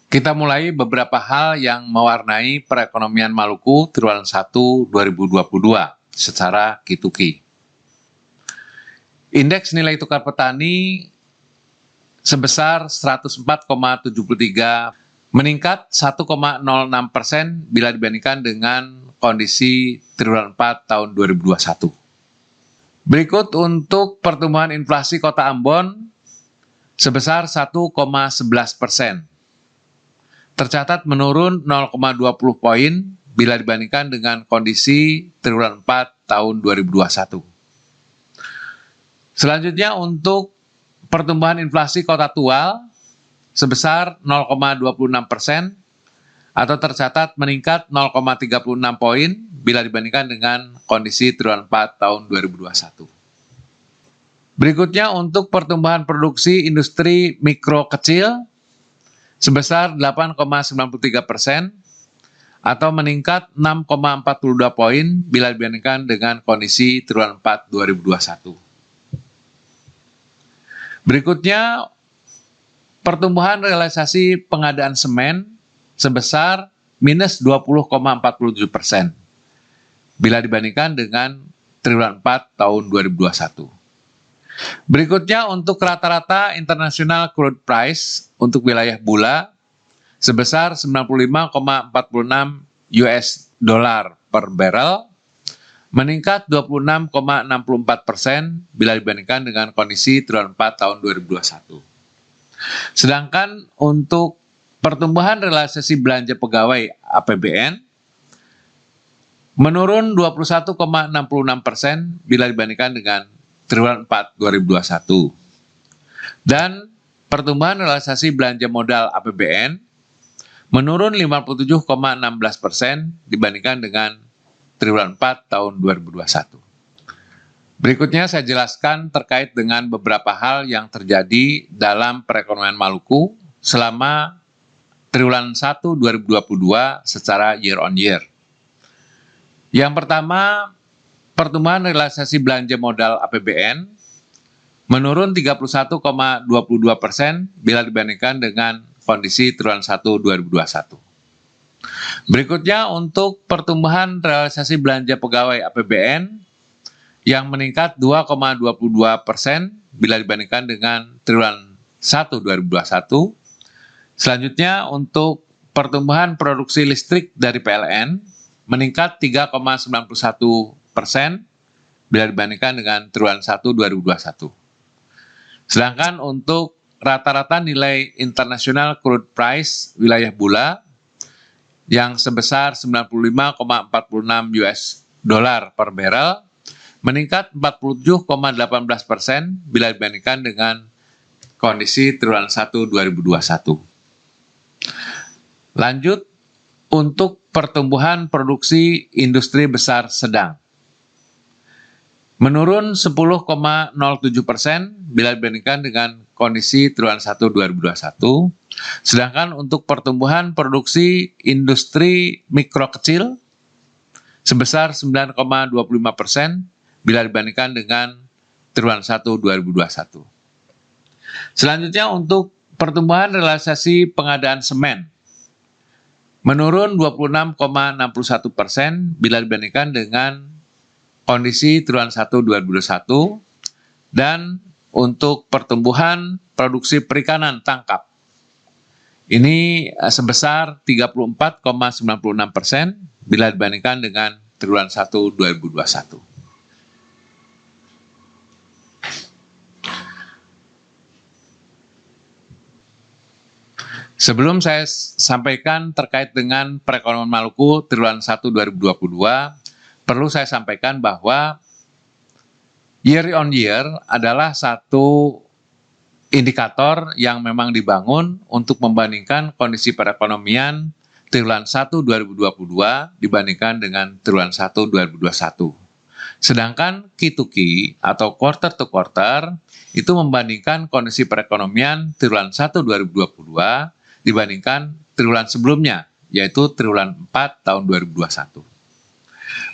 Kita mulai beberapa hal yang mewarnai perekonomian Maluku triwulan 1 2022 secara Q2Q. Indeks nilai tukar petani sebesar 104,73, meningkat 1,06% bila dibandingkan dengan kondisi triwulan 4 tahun 2021. Berikut untuk pertumbuhan inflasi Kota Ambon sebesar 1,11%. Tercatat menurun 0,20 poin bila dibandingkan dengan kondisi triwulan 4 tahun 2021. Selanjutnya untuk pertumbuhan inflasi Kota Tual sebesar 0,26% atau tercatat meningkat 0,36 poin bila dibandingkan dengan kondisi triwulan 4 tahun 2021. Berikutnya untuk pertumbuhan produksi industri mikro kecil sebesar 8,93% atau meningkat 6,42 poin bila dibandingkan dengan kondisi triwulan 4 2021. Berikutnya, pertumbuhan realisasi pengadaan semen sebesar minus 20,47% bila dibandingkan dengan triwulan 4 tahun 2021. Berikutnya untuk rata-rata international crude price untuk wilayah Bula sebesar 95,46 US dollar per barrel, meningkat 26,64% bila dibandingkan dengan kondisi triwulan 4 tahun 2021. Sedangkan untuk pertumbuhan realisasi belanja pegawai APBN menurun 21,66% bila dibandingkan dengan triwulan 4 2021. Dan pertumbuhan realisasi belanja modal APBN menurun 57,16% dibandingkan dengan triwulan 4 tahun 2021. Berikutnya saya jelaskan terkait dengan beberapa hal yang terjadi dalam perekonomian Maluku selama triwulan 1 2022 secara year on year. Yang pertama, pertumbuhan realisasi belanja modal APBN menurun 31,22% bila dibandingkan dengan kondisi triwulan 1 2021. Berikutnya untuk pertumbuhan realisasi belanja pegawai APBN yang meningkat 2,22% bila dibandingkan dengan triwulan 1 2021. Selanjutnya untuk pertumbuhan produksi listrik dari PLN meningkat 3,91% bila dibandingkan dengan triwulan 1 2021. Sedangkan untuk rata-rata nilai internasional crude price wilayah Bula yang sebesar 95,46 US dollar per barrel, meningkat 47,18% bila dibandingkan dengan kondisi triwulan 1 2021. Lanjut untuk pertumbuhan produksi industri besar sedang. Menurun 10,07% bila dibandingkan dengan kondisi triwulan 1 2021. Sedangkan untuk pertumbuhan produksi industri mikro kecil sebesar 9,25% bila dibandingkan dengan triwulan 1 2021. Selanjutnya untuk pertumbuhan realisasi pengadaan semen menurun 26,61% bila dibandingkan dengan kondisi triwulan 1 2021, dan untuk pertumbuhan produksi perikanan tangkap ini sebesar 34,96% bila dibandingkan dengan triwulan 1 2021. Sebelum saya sampaikan terkait dengan perekonomian Maluku triwulan 1 2022, perlu saya sampaikan bahwa year on year adalah satu indikator yang memang dibangun untuk membandingkan kondisi perekonomian triwulan 1 2022 dibandingkan dengan triwulan 1 2021. Sedangkan Q2Q atau quarter to quarter itu membandingkan kondisi perekonomian triwulan 1 2022 dibandingkan triwulan sebelumnya, yaitu triwulan 4 tahun 2021.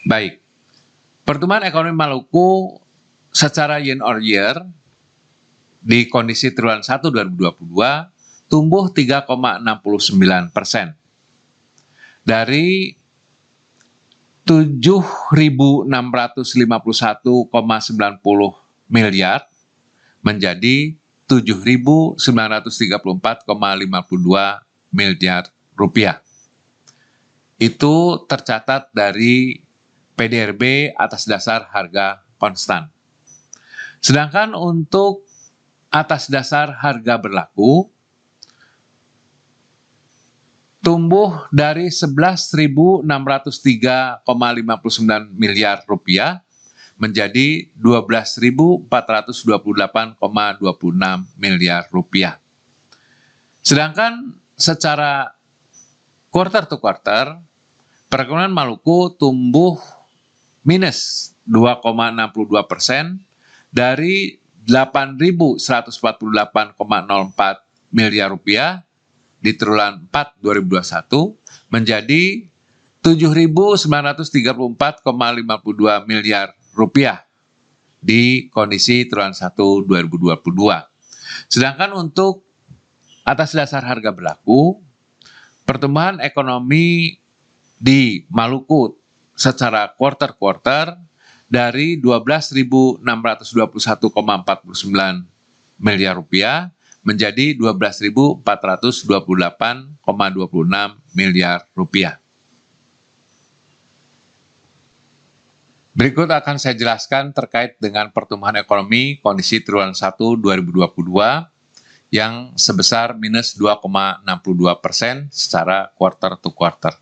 Baik, pertumbuhan ekonomi Maluku secara year on year di kondisi triwulan 1 2022 tumbuh 3,69%. Dari 7.651,90 miliar menjadi 7.934,52 miliar rupiah. Itu tercatat dari PDRB atas dasar harga konstan. Sedangkan untuk atas dasar harga berlaku, tumbuh dari 11.603,59 miliar rupiah menjadi 12.428,26 miliar rupiah. Sedangkan secara quarter to quarter, perekonomian Maluku tumbuh minus 2,62% dari 8.148,04 miliar rupiah di triwulan 4 2021 menjadi 7.934,52 miliar rupiah di kondisi triwulan 1 2022. Sedangkan untuk atas dasar harga berlaku, pertumbuhan ekonomi di Maluku secara quarter-quarter dari 12.621,49 miliar rupiah menjadi 12.428,26 miliar rupiah. Berikut akan saya jelaskan terkait dengan pertumbuhan ekonomi kondisi triwulan 1 2022 yang sebesar minus 2,62% secara quarter to quarter.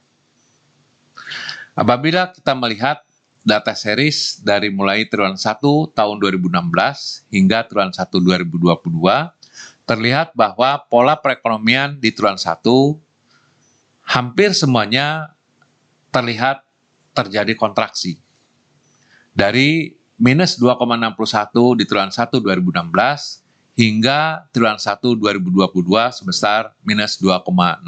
Apabila kita melihat data series dari mulai triwulan 1 tahun 2016 hingga triwulan 1 2022, terlihat bahwa pola perekonomian di triwulan 1 hampir semuanya terlihat terjadi kontraksi. Dari minus 2,61 di triwulan 1 2016 hingga triwulan 1 2022 sebesar minus 2,62%.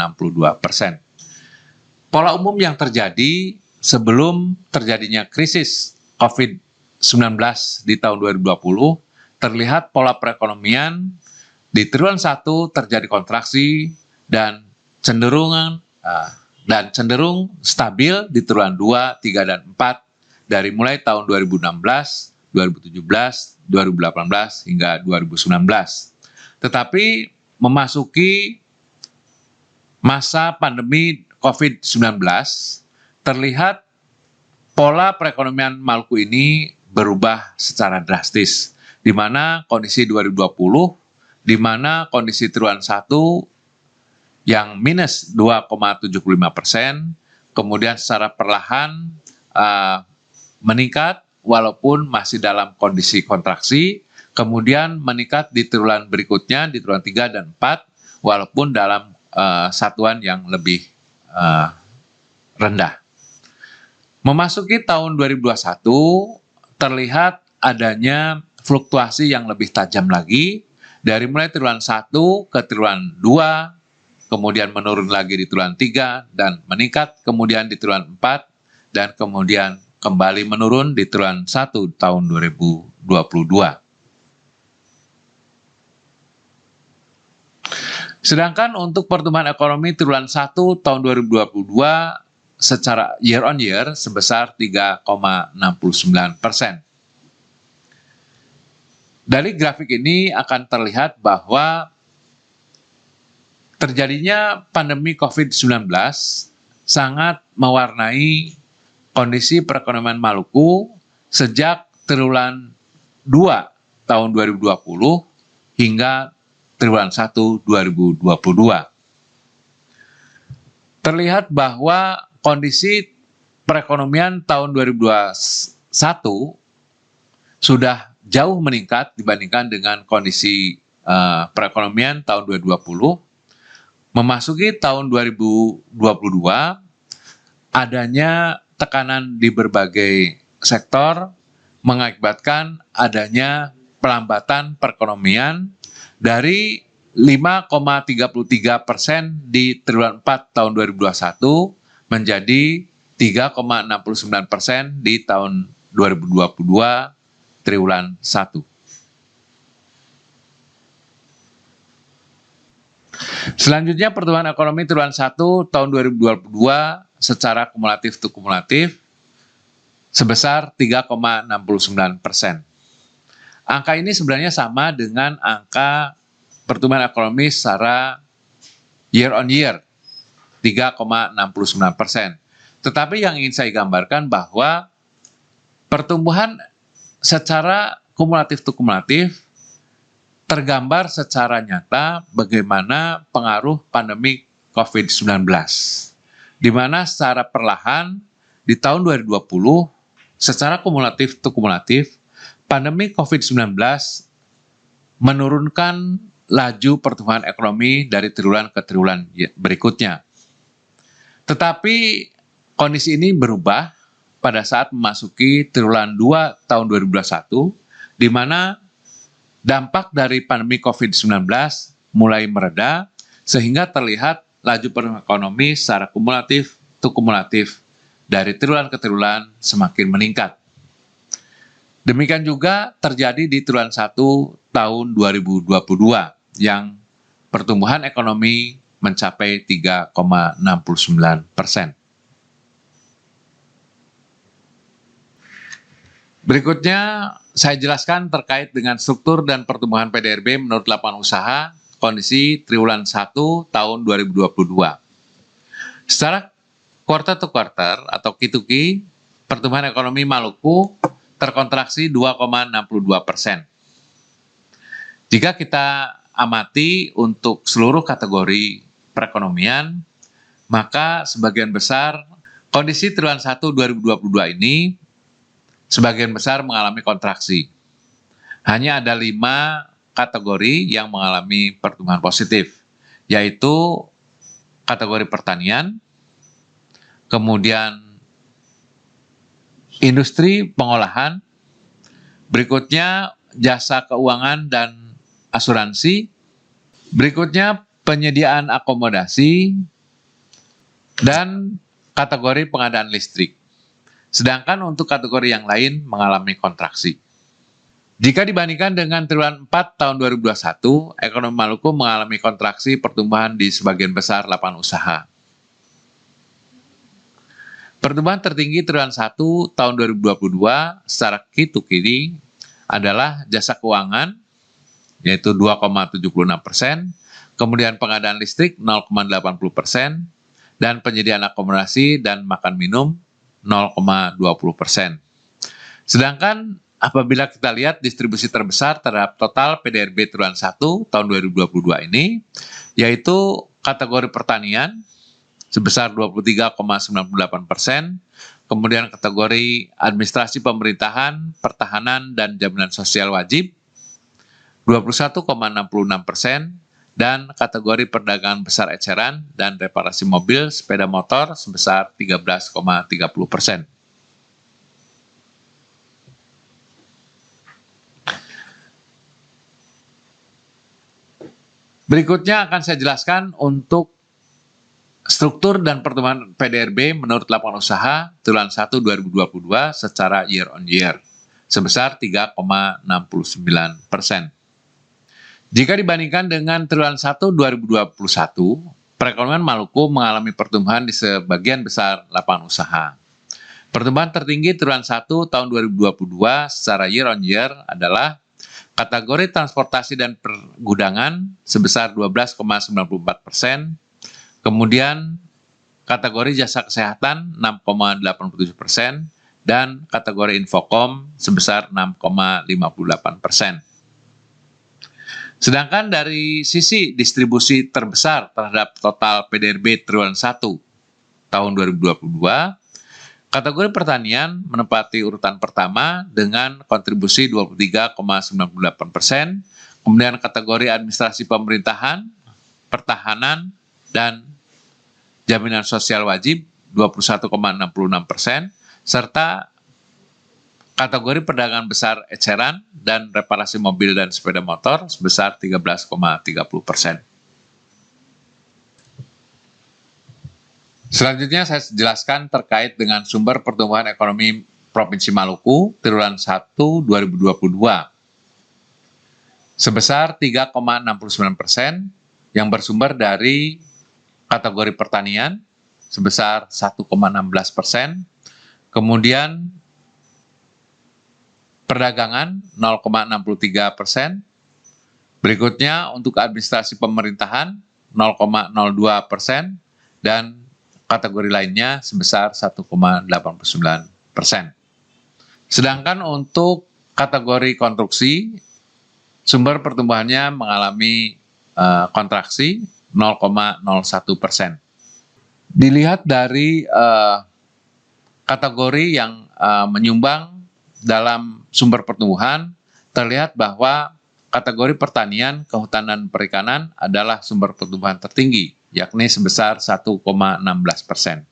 Pola umum yang terjadi sebelum terjadinya krisis COVID-19 di tahun 2020, terlihat pola perekonomian di triwulan 1 terjadi kontraksi dan cenderung stabil di triwulan 2, 3, dan 4 dari mulai tahun 2016, 2017, 2018, hingga 2019. Tetapi memasuki masa pandemi COVID-19, terlihat pola perekonomian Maluku ini berubah secara drastis, di mana kondisi 2020, di mana kondisi triwulan 1 yang minus 2,75%, kemudian secara perlahan meningkat walaupun masih dalam kondisi kontraksi, kemudian meningkat di triwulan berikutnya, di triwulan 3 dan 4, walaupun dalam satuan yang lebih rendah. Memasuki tahun 2021, terlihat adanya fluktuasi yang lebih tajam lagi, dari mulai triwulan 1 ke triwulan 2, kemudian menurun lagi di triwulan 3, dan meningkat kemudian di triwulan 4, dan kemudian kembali menurun di triwulan 1 tahun 2022. Sedangkan untuk pertumbuhan ekonomi triwulan 1 tahun 2022 secara year on year sebesar 3,69%. Dari grafik ini akan terlihat bahwa terjadinya pandemi COVID-19 sangat mewarnai kondisi perekonomian Maluku sejak triwulan 2 tahun 2020 hingga triwulan 1 2022. Terlihat bahwa kondisi perekonomian tahun 2021 sudah jauh meningkat dibandingkan dengan kondisi perekonomian tahun 2020. Memasuki tahun 2022, adanya tekanan di berbagai sektor mengakibatkan adanya pelambatan perekonomian dari 5,33% di triwulan 4 tahun 2021 menjadi 3,69% di tahun 2022 triwulan 1. Selanjutnya pertumbuhan ekonomi triwulan 1 tahun 2022 secara kumulatif to kumulatif sebesar 3,69%. Angka ini sebenarnya sama dengan angka pertumbuhan ekonomi secara year on year, 3,69%. Tetapi yang ingin saya gambarkan bahwa pertumbuhan secara kumulatif to kumulatif tergambar secara nyata bagaimana pengaruh pandemi COVID-19, di mana secara perlahan di tahun 2020 secara kumulatif to kumulatif pandemi COVID-19 menurunkan laju pertumbuhan ekonomi dari triwulan ke triwulan berikutnya. Tetapi kondisi ini berubah pada saat memasuki triwulan 2 tahun 2021, di mana dampak dari pandemi COVID-19 mulai mereda, sehingga terlihat laju pertumbuhan ekonomi secara kumulatif to kumulatif dari triwulan ke triwulan semakin meningkat. Demikian juga terjadi di triwulan 1 tahun 2022 yang pertumbuhan ekonomi mencapai 3,69%. Berikutnya saya jelaskan terkait dengan struktur dan pertumbuhan PDRB menurut lapangan usaha kondisi triwulan 1 tahun 2022. Secara quarter to quarter atau Q2Q, pertumbuhan ekonomi Maluku terkontraksi 2,62%. Jika kita amati untuk seluruh kategori perekonomian, maka sebagian besar kondisi triwulan 1 2022 ini sebagian besar mengalami kontraksi. Hanya ada 5 kategori yang mengalami pertumbuhan positif, yaitu kategori pertanian, kemudian industri pengolahan, berikutnya jasa keuangan dan asuransi, berikutnya penyediaan akomodasi, dan kategori pengadaan listrik. Sedangkan untuk kategori yang lain mengalami kontraksi. Jika dibandingkan dengan triwulan 4 tahun 2021, ekonomi Maluku mengalami kontraksi pertumbuhan di sebagian besar lapangan usaha. Pertumbuhan tertinggi triwulan 1 tahun 2022 secara Q2Q adalah jasa keuangan, yaitu 2,76%, kemudian pengadaan listrik 0,80%, dan penyediaan akomodasi dan makan minum 0,20%. Sedangkan apabila kita lihat distribusi terbesar terhadap total PDRB triwulan 1 tahun 2022 ini, yaitu kategori pertanian sebesar 23,98%, kemudian kategori administrasi pemerintahan, pertahanan, dan jaminan sosial wajib 21,66%, dan kategori perdagangan besar eceran dan reparasi mobil, sepeda motor sebesar 13,30%. Berikutnya akan saya jelaskan untuk struktur dan pertumbuhan PDRB menurut lapangan usaha triwulan 1 2022 secara year on year sebesar 3,69%. Jika dibandingkan dengan triwulan 1 2021, perekonomian Maluku mengalami pertumbuhan di sebagian besar lapangan usaha. Pertumbuhan tertinggi triwulan 1 tahun 2022 secara year on year adalah kategori transportasi dan pergudangan sebesar 12,94%, kemudian kategori jasa kesehatan 6,87%, dan kategori infokom sebesar 6,58%. Sedangkan dari sisi distribusi terbesar terhadap total PDRB triwulan 1 tahun 2022, kategori pertanian menempati urutan pertama dengan kontribusi 23,98%, kemudian kategori administrasi pemerintahan, pertahanan, dan jaminan sosial wajib 21,66%, serta kategori perdagangan besar eceran dan reparasi mobil dan sepeda motor sebesar 13,30%. Selanjutnya saya jelaskan terkait dengan sumber pertumbuhan ekonomi Provinsi Maluku triwulan 1 2022 sebesar 3,69% yang bersumber dari kategori pertanian sebesar 1,16%, kemudian perdagangan 0,63%, berikutnya untuk administrasi pemerintahan 0,02%, dan kategori lainnya sebesar 1,89%. Sedangkan untuk kategori konstruksi, sumber pertumbuhannya mengalami kontraksi 0,01%. Dilihat dari kategori yang menyumbang dalam sumber pertumbuhan, terlihat bahwa kategori pertanian, kehutanan, perikanan adalah sumber pertumbuhan tertinggi, yakni sebesar 1,16%.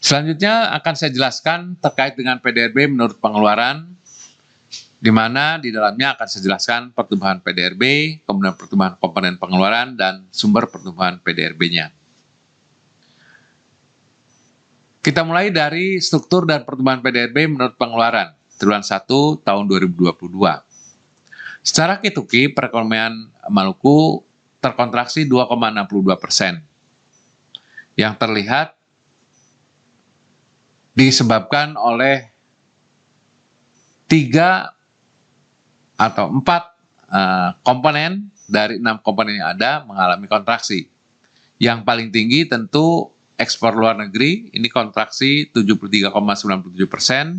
Selanjutnya akan saya jelaskan terkait dengan PDRB menurut pengeluaran, di mana di dalamnya akan saya jelaskan pertumbuhan PDRB, kemudian pertumbuhan komponen pengeluaran, dan sumber pertumbuhan PDRB-nya. Kita mulai dari struktur dan pertumbuhan PDRB menurut pengeluaran triwulan 1 tahun 2022. Secara kituki, perekonomian Maluku terkontraksi 2,62%. Yang terlihat disebabkan oleh 3 atau 4 komponen dari 6 komponen yang ada mengalami kontraksi. Yang paling tinggi tentu ekspor luar negeri, ini kontraksi 73,97%,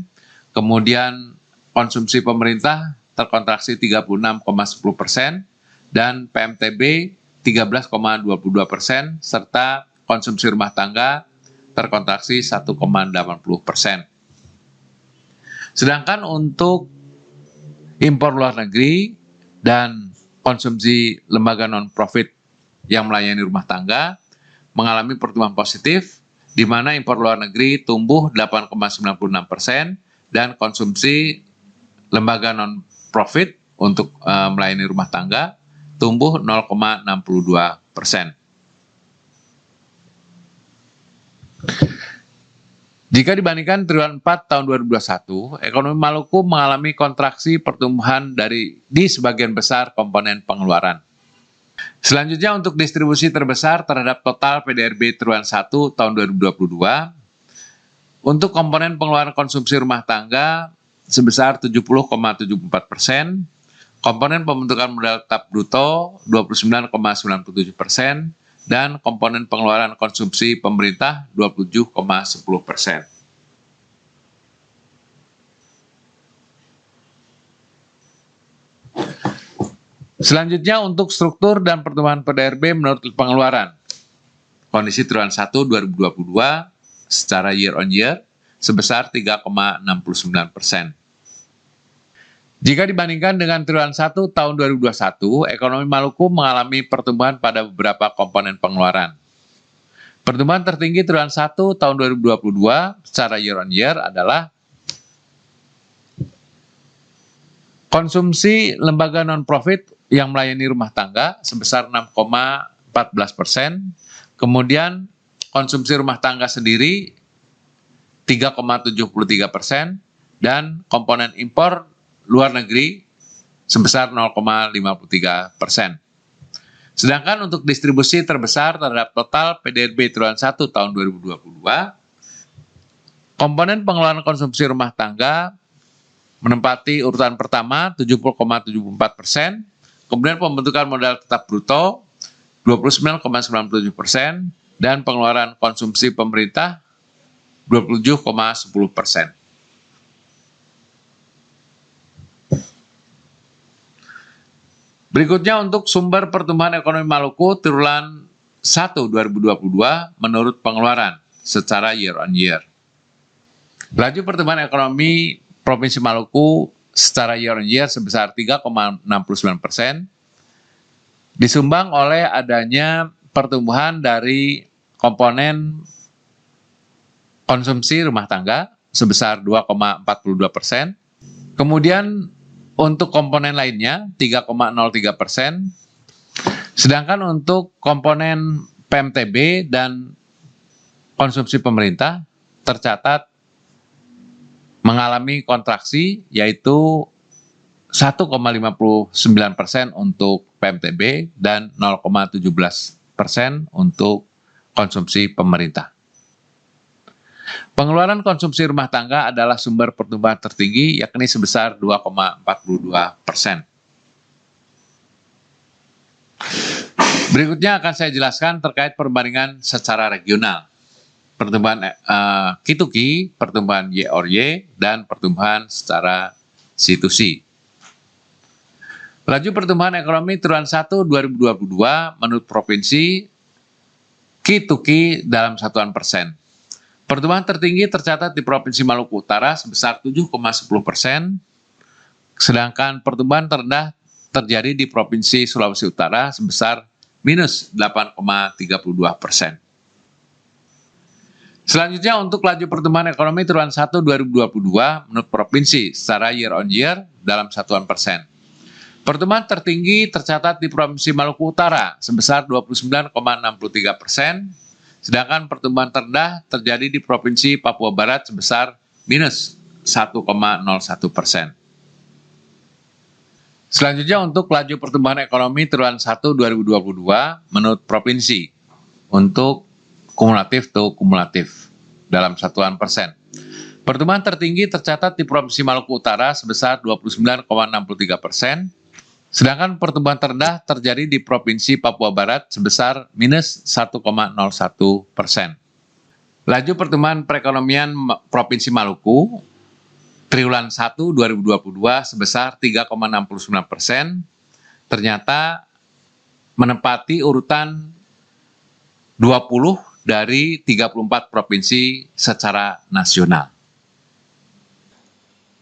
kemudian konsumsi pemerintah terkontraksi 36,10%, dan PMTB 13,22%, serta konsumsi rumah tangga terkontraksi 1,80%. Sedangkan untuk impor luar negeri dan konsumsi lembaga non-profit yang melayani rumah tangga mengalami pertumbuhan positif, di mana impor luar negeri tumbuh 8,96% dan konsumsi lembaga non-profit untuk melayani rumah tangga tumbuh 0,62%. Jika dibandingkan triwulan 4 tahun 2021, ekonomi Maluku mengalami kontraksi pertumbuhan di sebagian besar komponen pengeluaran. Selanjutnya untuk distribusi terbesar terhadap total PDRB triwulan 1 tahun 2022, untuk komponen pengeluaran konsumsi rumah tangga sebesar 70,74%, komponen pembentukan modal tetap bruto 29,97%, dan komponen pengeluaran konsumsi pemerintah 27,10%. Selanjutnya untuk struktur dan pertumbuhan PDRB menurut pengeluaran. Kondisi triwulan 1 2022 secara year on year sebesar 3,69%. Jika dibandingkan dengan triwulan 1 tahun 2021, ekonomi Maluku mengalami pertumbuhan pada beberapa komponen pengeluaran. Pertumbuhan tertinggi triwulan 1 tahun 2022 secara year on year adalah konsumsi lembaga non-profit yang melayani rumah tangga sebesar 6,14%, kemudian konsumsi rumah tangga sendiri 3,73%, dan komponen impor luar negeri sebesar 0,53%. Sedangkan untuk distribusi terbesar terhadap total PDRB triwulan 1 tahun 2022, komponen pengeluaran konsumsi rumah tangga menempati urutan pertama 70,74%, kemudian pembentukan modal tetap bruto 29,97%, dan pengeluaran konsumsi pemerintah 27,10%. Berikutnya untuk sumber pertumbuhan ekonomi Maluku triwulan 1 2022 menurut pengeluaran secara year on year. Laju pertumbuhan ekonomi Provinsi Maluku secara year on year sebesar 3,69%, disumbang oleh adanya pertumbuhan dari komponen konsumsi rumah tangga sebesar 2,42%, kemudian untuk komponen lainnya 3,03%, sedangkan untuk komponen PMTB dan konsumsi pemerintah tercatat mengalami kontraksi, yaitu 1,59% untuk PMTB dan 0,17% untuk konsumsi pemerintah. Pengeluaran konsumsi rumah tangga adalah sumber pertumbuhan tertinggi, yakni sebesar 2,42%. Berikutnya akan saya jelaskan terkait perbandingan secara regional. Pertumbuhan Q2Q, pertumbuhan Y or Y, dan pertumbuhan secara C2C. Laju pertumbuhan ekonomi triwulan 1 2022 menurut provinsi Q2Q dalam satuan persen. Pertumbuhan tertinggi tercatat di Provinsi Maluku Utara sebesar 7,10%, sedangkan pertumbuhan terendah terjadi di Provinsi Sulawesi Utara sebesar minus 8,32%. Selanjutnya untuk laju pertumbuhan ekonomi triwulan 1 2022 menurut provinsi secara year on year dalam satuan persen. Pertumbuhan tertinggi tercatat di Provinsi Maluku Utara sebesar 29,63%, sedangkan pertumbuhan terendah terjadi di Provinsi Papua Barat sebesar minus 1,01%. Selanjutnya untuk laju pertumbuhan ekonomi triwulan 1 2022 menurut provinsi untuk kumulatif to kumulatif dalam satuan persen. Pertumbuhan tertinggi tercatat di Provinsi Maluku Utara sebesar 29,63%, sedangkan pertumbuhan terendah terjadi di Provinsi Papua Barat sebesar minus 1,01%. Laju pertumbuhan perekonomian Provinsi Maluku triwulan 1 2022 sebesar 3,69%, ternyata menempati urutan 20 dari 34 provinsi secara nasional.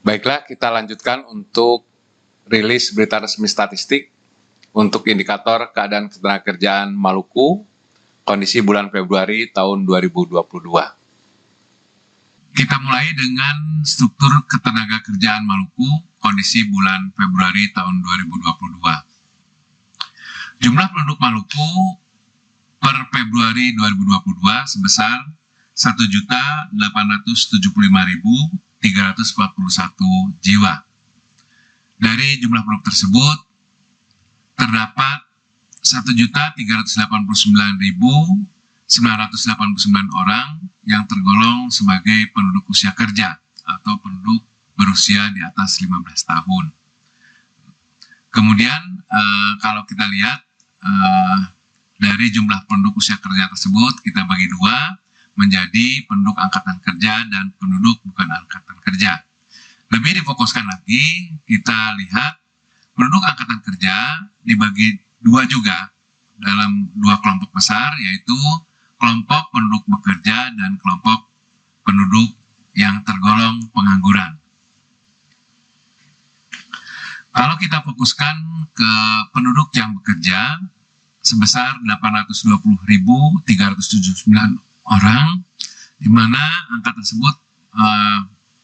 Baiklah, kita lanjutkan untuk rilis berita resmi statistik untuk indikator keadaan ketenagakerjaan Maluku, kondisi bulan Februari tahun 2022. Kita mulai dengan struktur ketenagakerjaan Maluku, kondisi bulan Februari tahun 2022. Jumlah penduduk Maluku per Februari 2022 sebesar 1.875.341 jiwa. Dari jumlah penduduk tersebut, terdapat 1.389.989 orang yang tergolong sebagai penduduk usia kerja atau penduduk berusia di atas 15 tahun. Kemudian kalau kita lihat dari jumlah penduduk usia kerja tersebut kita bagi dua menjadi penduduk angkatan kerja dan penduduk bukan angkatan kerja. Lebih difokuskan lagi, kita lihat penduduk angkatan kerja dibagi dua juga dalam dua kelompok besar, yaitu kelompok penduduk bekerja dan kelompok penduduk yang tergolong pengangguran. Kalau kita fokuskan ke penduduk yang bekerja sebesar 820.379 orang, di mana angka tersebut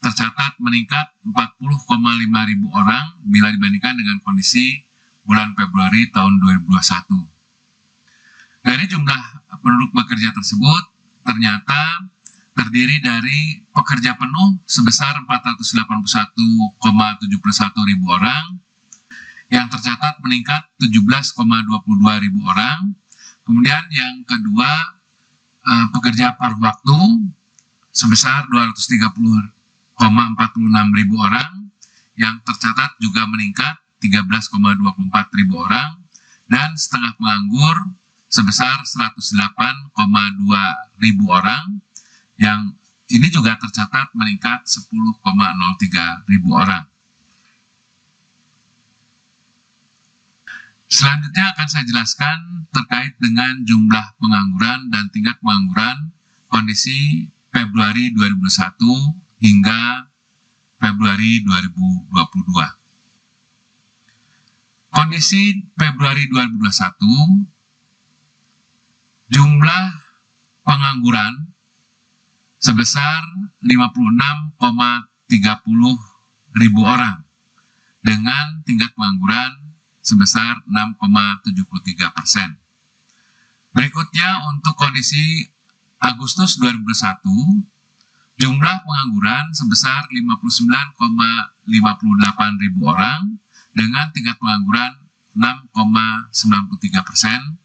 tercatat meningkat 40,5 ribu orang bila dibandingkan dengan kondisi bulan Februari tahun 2021. Dari jumlah penduduk bekerja tersebut, ternyata terdiri dari pekerja penuh sebesar 481,71 ribu orang, yang tercatat meningkat 17,22 ribu orang. Kemudian yang kedua, pekerja paruh waktu sebesar 230,46 ribu orang, yang tercatat juga meningkat 13,24 ribu orang, dan setengah penganggur sebesar 108,2 ribu orang, yang ini juga tercatat meningkat 10,03 ribu orang. Selanjutnya akan saya jelaskan terkait dengan jumlah pengangguran dan tingkat pengangguran kondisi Februari 2021 hingga Februari 2022. Kondisi Februari 2021, jumlah pengangguran sebesar 56,30 ribu orang dengan tingkat pengangguran sebesar 6,73%. Berikutnya untuk kondisi Agustus 2021, jumlah pengangguran sebesar 59,58 ribu orang dengan tingkat pengangguran 6,93%.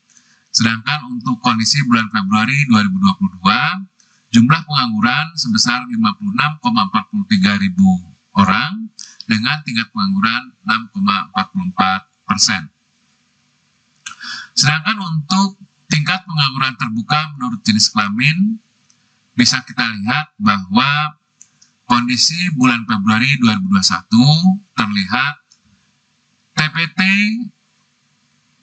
Sedangkan untuk kondisi bulan Februari 2022, jumlah pengangguran sebesar 56,43 ribu orang dengan tingkat pengangguran 6,44%. Sedangkan untuk tingkat pengangguran terbuka menurut jenis kelamin, bisa kita lihat bahwa kondisi bulan Februari 2021 terlihat TPT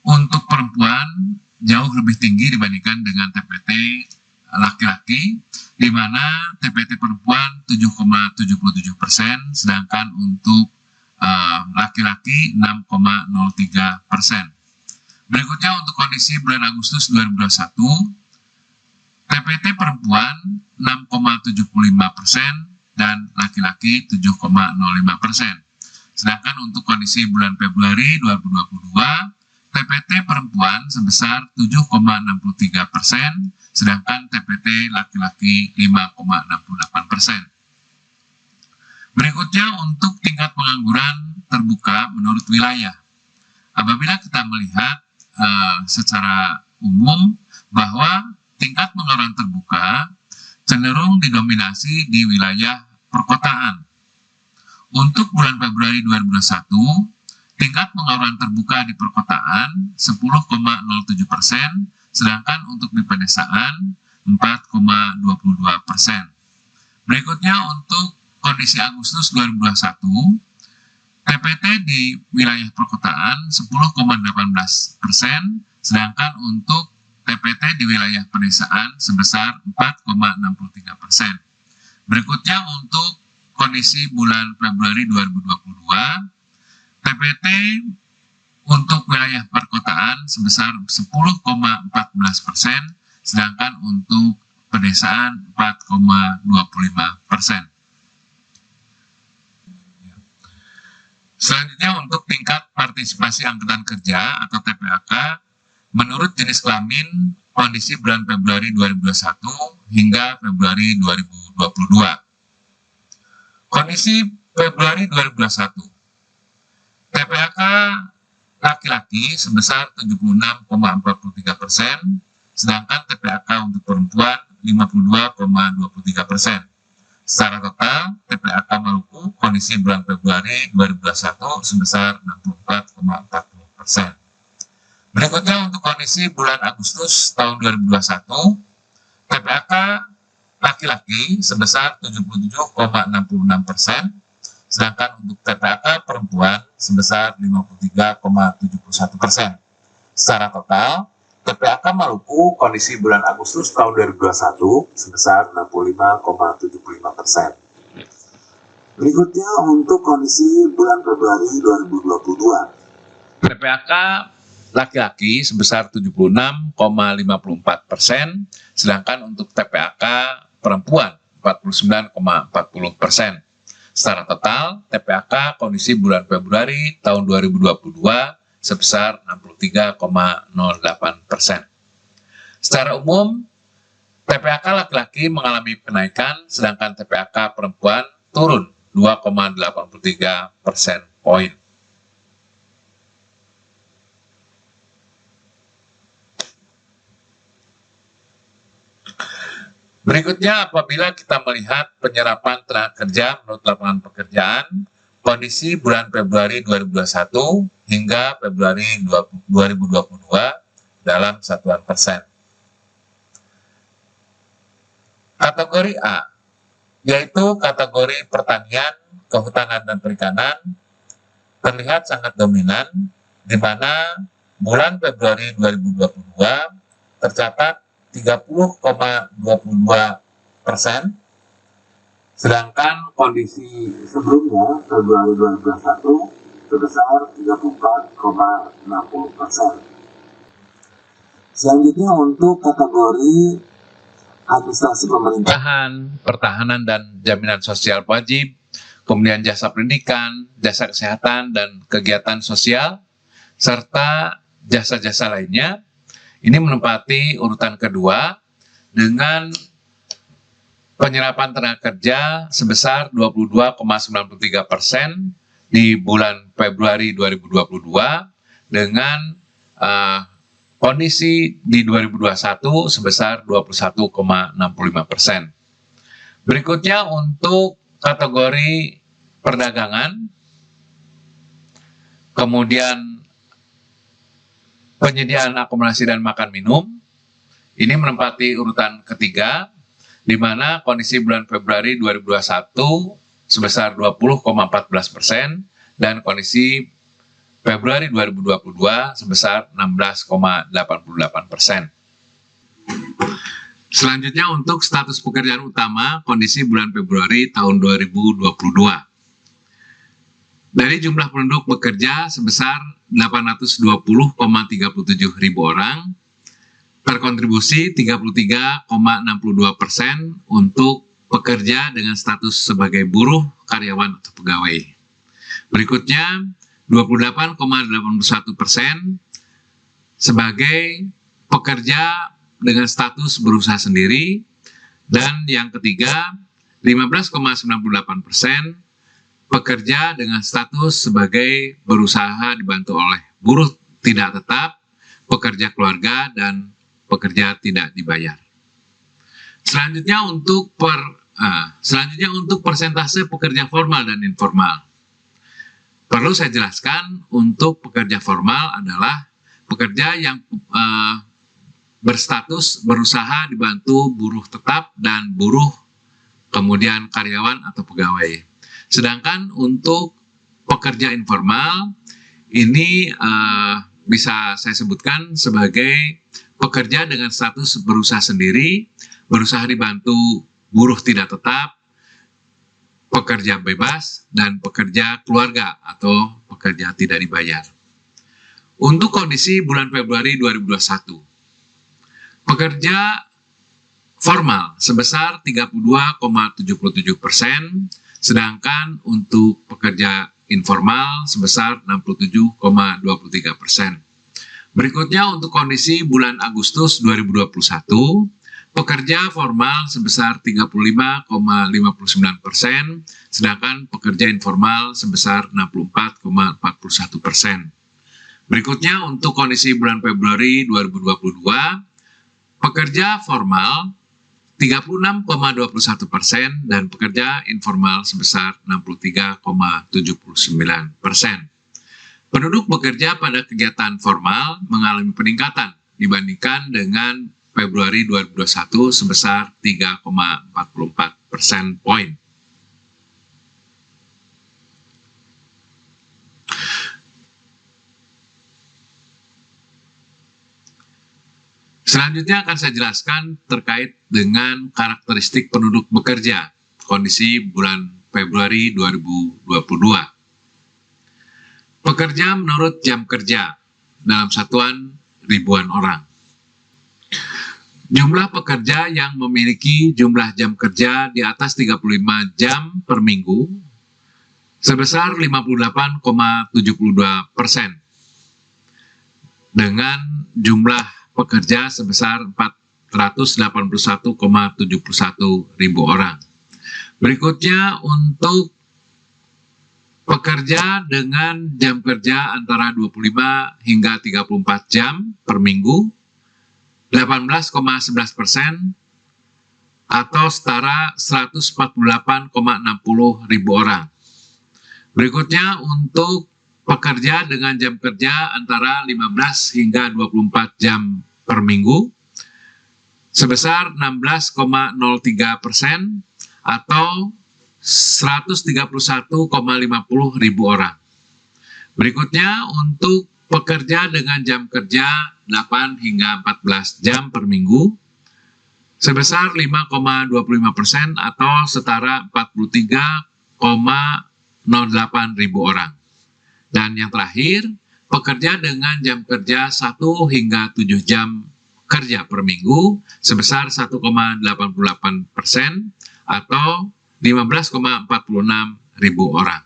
untuk perempuan jauh lebih tinggi dibandingkan dengan TPT laki-laki, di mana TPT perempuan 7,77%, sedangkan untuk laki-laki 6,03%. Berikutnya untuk kondisi bulan Agustus 2021, TPT perempuan 6,75% dan laki-laki 7,05%. Sedangkan untuk kondisi bulan Februari 2022, TPT perempuan sebesar 7,63%, sedangkan TPT laki-laki 5,68%. Berikutnya untuk tingkat pengangguran terbuka menurut wilayah. Apabila kita melihat secara umum bahwa tingkat pengangguran terbuka cenderung didominasi di wilayah perkotaan. Untuk bulan Februari 2021, tingkat pengangguran terbuka di perkotaan 10,07%, sedangkan untuk di pedesaan 4,22%. Berikutnya untuk kondisi Agustus 2021, TPT di wilayah perkotaan 10,18%, sedangkan untuk TPT di wilayah pedesaan sebesar 4,63%. Berikutnya untuk kondisi bulan Februari 2022, TPT untuk wilayah perkotaan sebesar 10,14%, sedangkan untuk pedesaan 4,25%. Selanjutnya untuk tingkat partisipasi angkatan kerja atau TPAK menurut jenis kelamin kondisi bulan Februari 2021 hingga Februari 2022. Kondisi Februari 2021, TPAK laki-laki sebesar 76,43%, sedangkan TPAK untuk perempuan 52,23%. Secara total, TPAK Maluku kondisi bulan Februari 2021 sebesar 64,40%. Berikutnya untuk kondisi bulan Agustus tahun 2021, TPAK laki-laki sebesar 77,66%, sedangkan untuk TPAK perempuan sebesar 53,71%. Secara total, TPAK Maluku kondisi bulan Agustus tahun 2021 sebesar 65,75%. Berikutnya untuk kondisi bulan Februari 2022. TPAK laki-laki sebesar 76,54%, sedangkan untuk TPAK perempuan 49,40%. Secara total, TPAK kondisi bulan Februari tahun 2022 sebesar 63,08%. Secara umum, TPAK laki-laki mengalami kenaikan, sedangkan TPAK perempuan turun 2,83 persen poin. Berikutnya, apabila kita melihat penyerapan tenaga kerja menurut lapangan pekerjaan, kondisi bulan Februari 2021 hingga Februari 2022 dalam satuan persen. Kategori A, yaitu kategori pertanian, kehutanan, dan perikanan, terlihat sangat dominan, di mana bulan Februari 2022 tercatat 30,22%, sedangkan kondisi sebelumnya Februari 2021 sebesar 34,60%. Selanjutnya untuk kategori administrasi pemerintahan, pertahanan dan jaminan sosial wajib, kemudian jasa pendidikan, jasa kesehatan dan kegiatan sosial, serta jasa-jasa lainnya, ini menempati urutan kedua dengan penyerapan tenaga kerja sebesar 22,93% di bulan Februari 2022 dengan kondisi di 2021 sebesar 21,65%. Berikutnya untuk kategori perdagangan, kemudian penyediaan akomodasi dan makan minum, ini menempati urutan ketiga, di mana kondisi bulan Februari 2021 sebesar 20,14% dan kondisi Februari 2022 sebesar 16,88%. Selanjutnya untuk status pekerjaan utama kondisi bulan Februari tahun 2022. Dari jumlah penduduk bekerja sebesar 820,37 ribu orang, terkontribusi 33,62% untuk pekerja dengan status sebagai buruh, karyawan, atau pegawai. Berikutnya, 28,81% sebagai pekerja dengan status berusaha sendiri, dan yang ketiga, 15,98% pekerja dengan status sebagai berusaha dibantu oleh buruh tidak tetap, pekerja keluarga, dan pekerja tidak dibayar. Selanjutnya untuk persentase pekerja formal dan informal. Perlu saya jelaskan, untuk pekerja formal adalah pekerja yang berstatus berusaha dibantu buruh tetap dan buruh, kemudian karyawan atau pegawai. Sedangkan untuk pekerja informal, ini bisa saya sebutkan sebagai pekerja dengan status berusaha sendiri, berusaha dibantu buruh tidak tetap, pekerja bebas, dan pekerja keluarga atau pekerja tidak dibayar. Untuk kondisi bulan Februari 2021, pekerja formal sebesar 32,77%, sedangkan untuk pekerja informal sebesar 67,23%. Berikutnya untuk kondisi bulan Agustus 2021, pekerja formal sebesar 35,59%, sedangkan pekerja informal sebesar 64,41%. Berikutnya untuk kondisi bulan Februari 2022, pekerja formal 36,21% dan pekerja informal sebesar 63,79%. Penduduk bekerja pada kegiatan formal mengalami peningkatan dibandingkan dengan Februari 2021 sebesar 3,44% poin. Selanjutnya akan saya jelaskan terkait dengan karakteristik penduduk bekerja kondisi bulan Februari 2022. Pekerja menurut jam kerja dalam satuan ribuan orang. Jumlah pekerja yang memiliki jumlah jam kerja di atas 35 jam per minggu sebesar 58,72%, dengan jumlah pekerja sebesar 481,71 ribu orang. Berikutnya untuk pekerja dengan jam kerja antara 25 hingga 34 jam per minggu, 18,11% atau setara 148,60 ribu orang. Berikutnya untuk pekerja dengan jam kerja antara 15 hingga 24 jam per minggu sebesar 16,03% atau 131,50 ribu orang. Berikutnya untuk pekerja dengan jam kerja 8 hingga 14 jam per minggu sebesar 5,25% atau setara 43,08 ribu orang. Dan yang terakhir, pekerja dengan jam kerja 1 hingga 7 jam kerja per minggu sebesar 1,88% atau 15,46 ribu orang.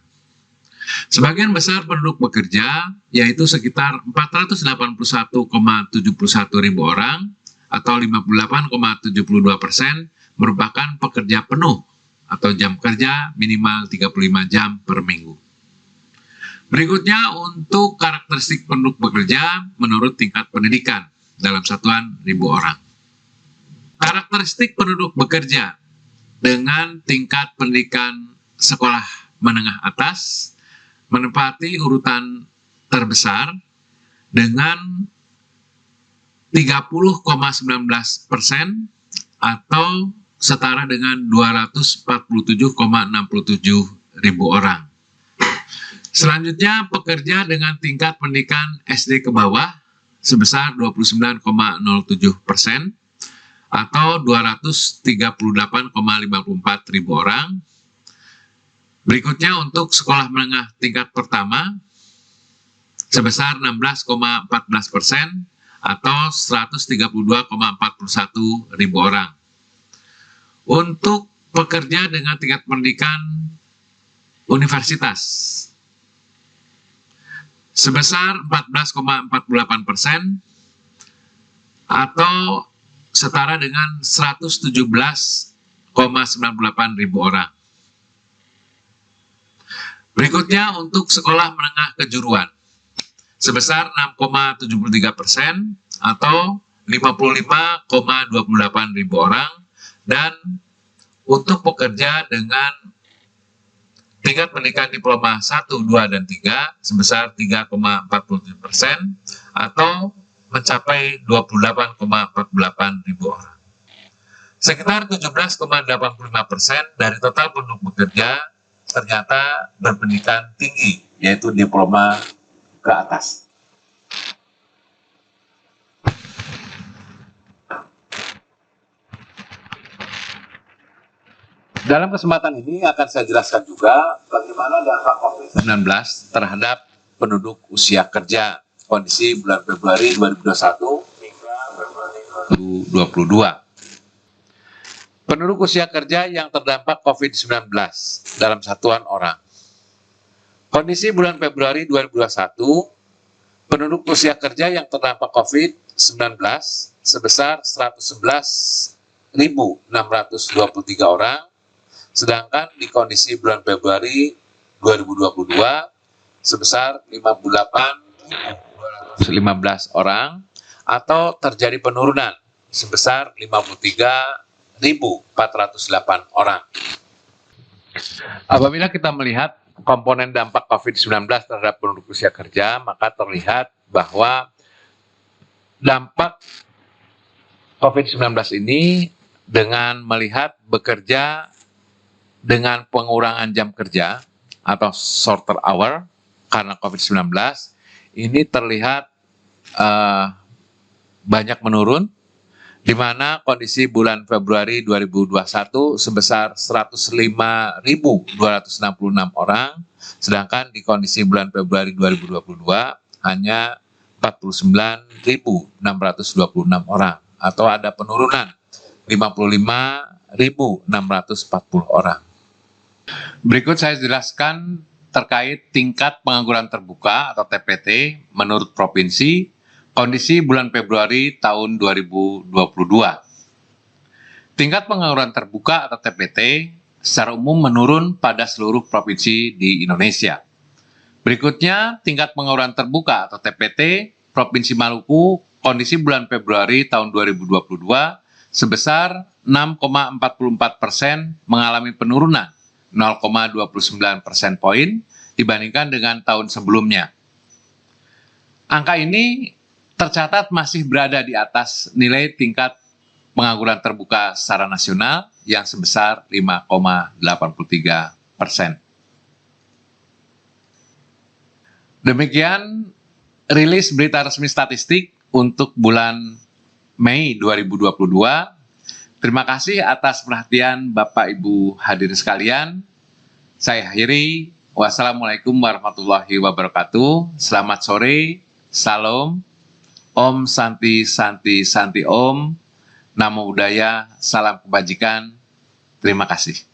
Sebagian besar penduduk bekerja, yaitu sekitar 481,71 ribu orang atau 58,72%, merupakan pekerja penuh atau jam kerja minimal 35 jam per minggu. Berikutnya untuk karakteristik penduduk bekerja menurut tingkat pendidikan dalam satuan ribu orang. Karakteristik penduduk bekerja dengan tingkat pendidikan sekolah menengah atas menempati urutan terbesar dengan 30,19% atau setara dengan 247,67 ribu orang. Selanjutnya pekerja dengan tingkat pendidikan SD ke bawah sebesar 29,07% atau 238,54 ribu orang. Berikutnya untuk sekolah menengah tingkat pertama sebesar 16,14% atau 132,41 ribu orang. Untuk pekerja dengan tingkat pendidikan universitas sebesar 14,48% atau setara dengan 117,98 ribu orang. Berikutnya untuk sekolah menengah kejuruan sebesar 6,73% atau 55,28 ribu orang, dan untuk pekerja dengan tingkat pendidikan diploma 1, 2, dan 3 sebesar 3,47% atau mencapai 28,48 ribu orang. Sekitar 17,85% dari total penduduk bekerja ternyata berpendidikan tinggi, yaitu diploma ke atas. Dalam kesempatan ini akan saya jelaskan juga bagaimana dampak COVID-19 terhadap penduduk usia kerja kondisi bulan Februari 2021 hingga Februari 2022. Penduduk usia kerja yang terdampak COVID-19 dalam satuan orang. Kondisi bulan Februari 2021, penduduk usia kerja yang terdampak COVID-19 sebesar 111.623 orang, sedangkan di kondisi bulan Februari 2022 sebesar 58.215 orang atau terjadi penurunan sebesar 53.408 orang. Apabila kita melihat komponen dampak COVID-19 terhadap penduduk usia kerja, maka terlihat bahwa dampak COVID-19 ini dengan melihat bekerja dengan pengurangan jam kerja atau shorter hour karena COVID-19 ini terlihat banyak menurun, di mana kondisi bulan Februari 2021 sebesar 105.266 orang, sedangkan di kondisi bulan Februari 2022 hanya 49.626 orang, atau ada penurunan 55.640 orang. Berikut saya jelaskan terkait tingkat pengangguran terbuka atau TPT menurut provinsi, kondisi bulan Februari tahun 2022. Tingkat pengangguran terbuka atau TPT secara umum menurun pada seluruh provinsi di Indonesia. Berikutnya, tingkat pengangguran terbuka atau TPT Provinsi Maluku kondisi bulan Februari tahun 2022 sebesar 6,44% mengalami penurunan 0,29% poin dibandingkan dengan tahun sebelumnya. Angka ini tercatat masih berada di atas nilai tingkat pengangguran terbuka secara nasional yang sebesar 5,83%. Demikian rilis berita resmi statistik untuk bulan Mei 2022. Terima kasih atas perhatian Bapak Ibu hadirin sekalian. Saya akhiri. Wassalamualaikum warahmatullahi wabarakatuh. Selamat sore. Salam. Om Santi Santi Santi Om. Namo Buddhaya, salam kebajikan. Terima kasih.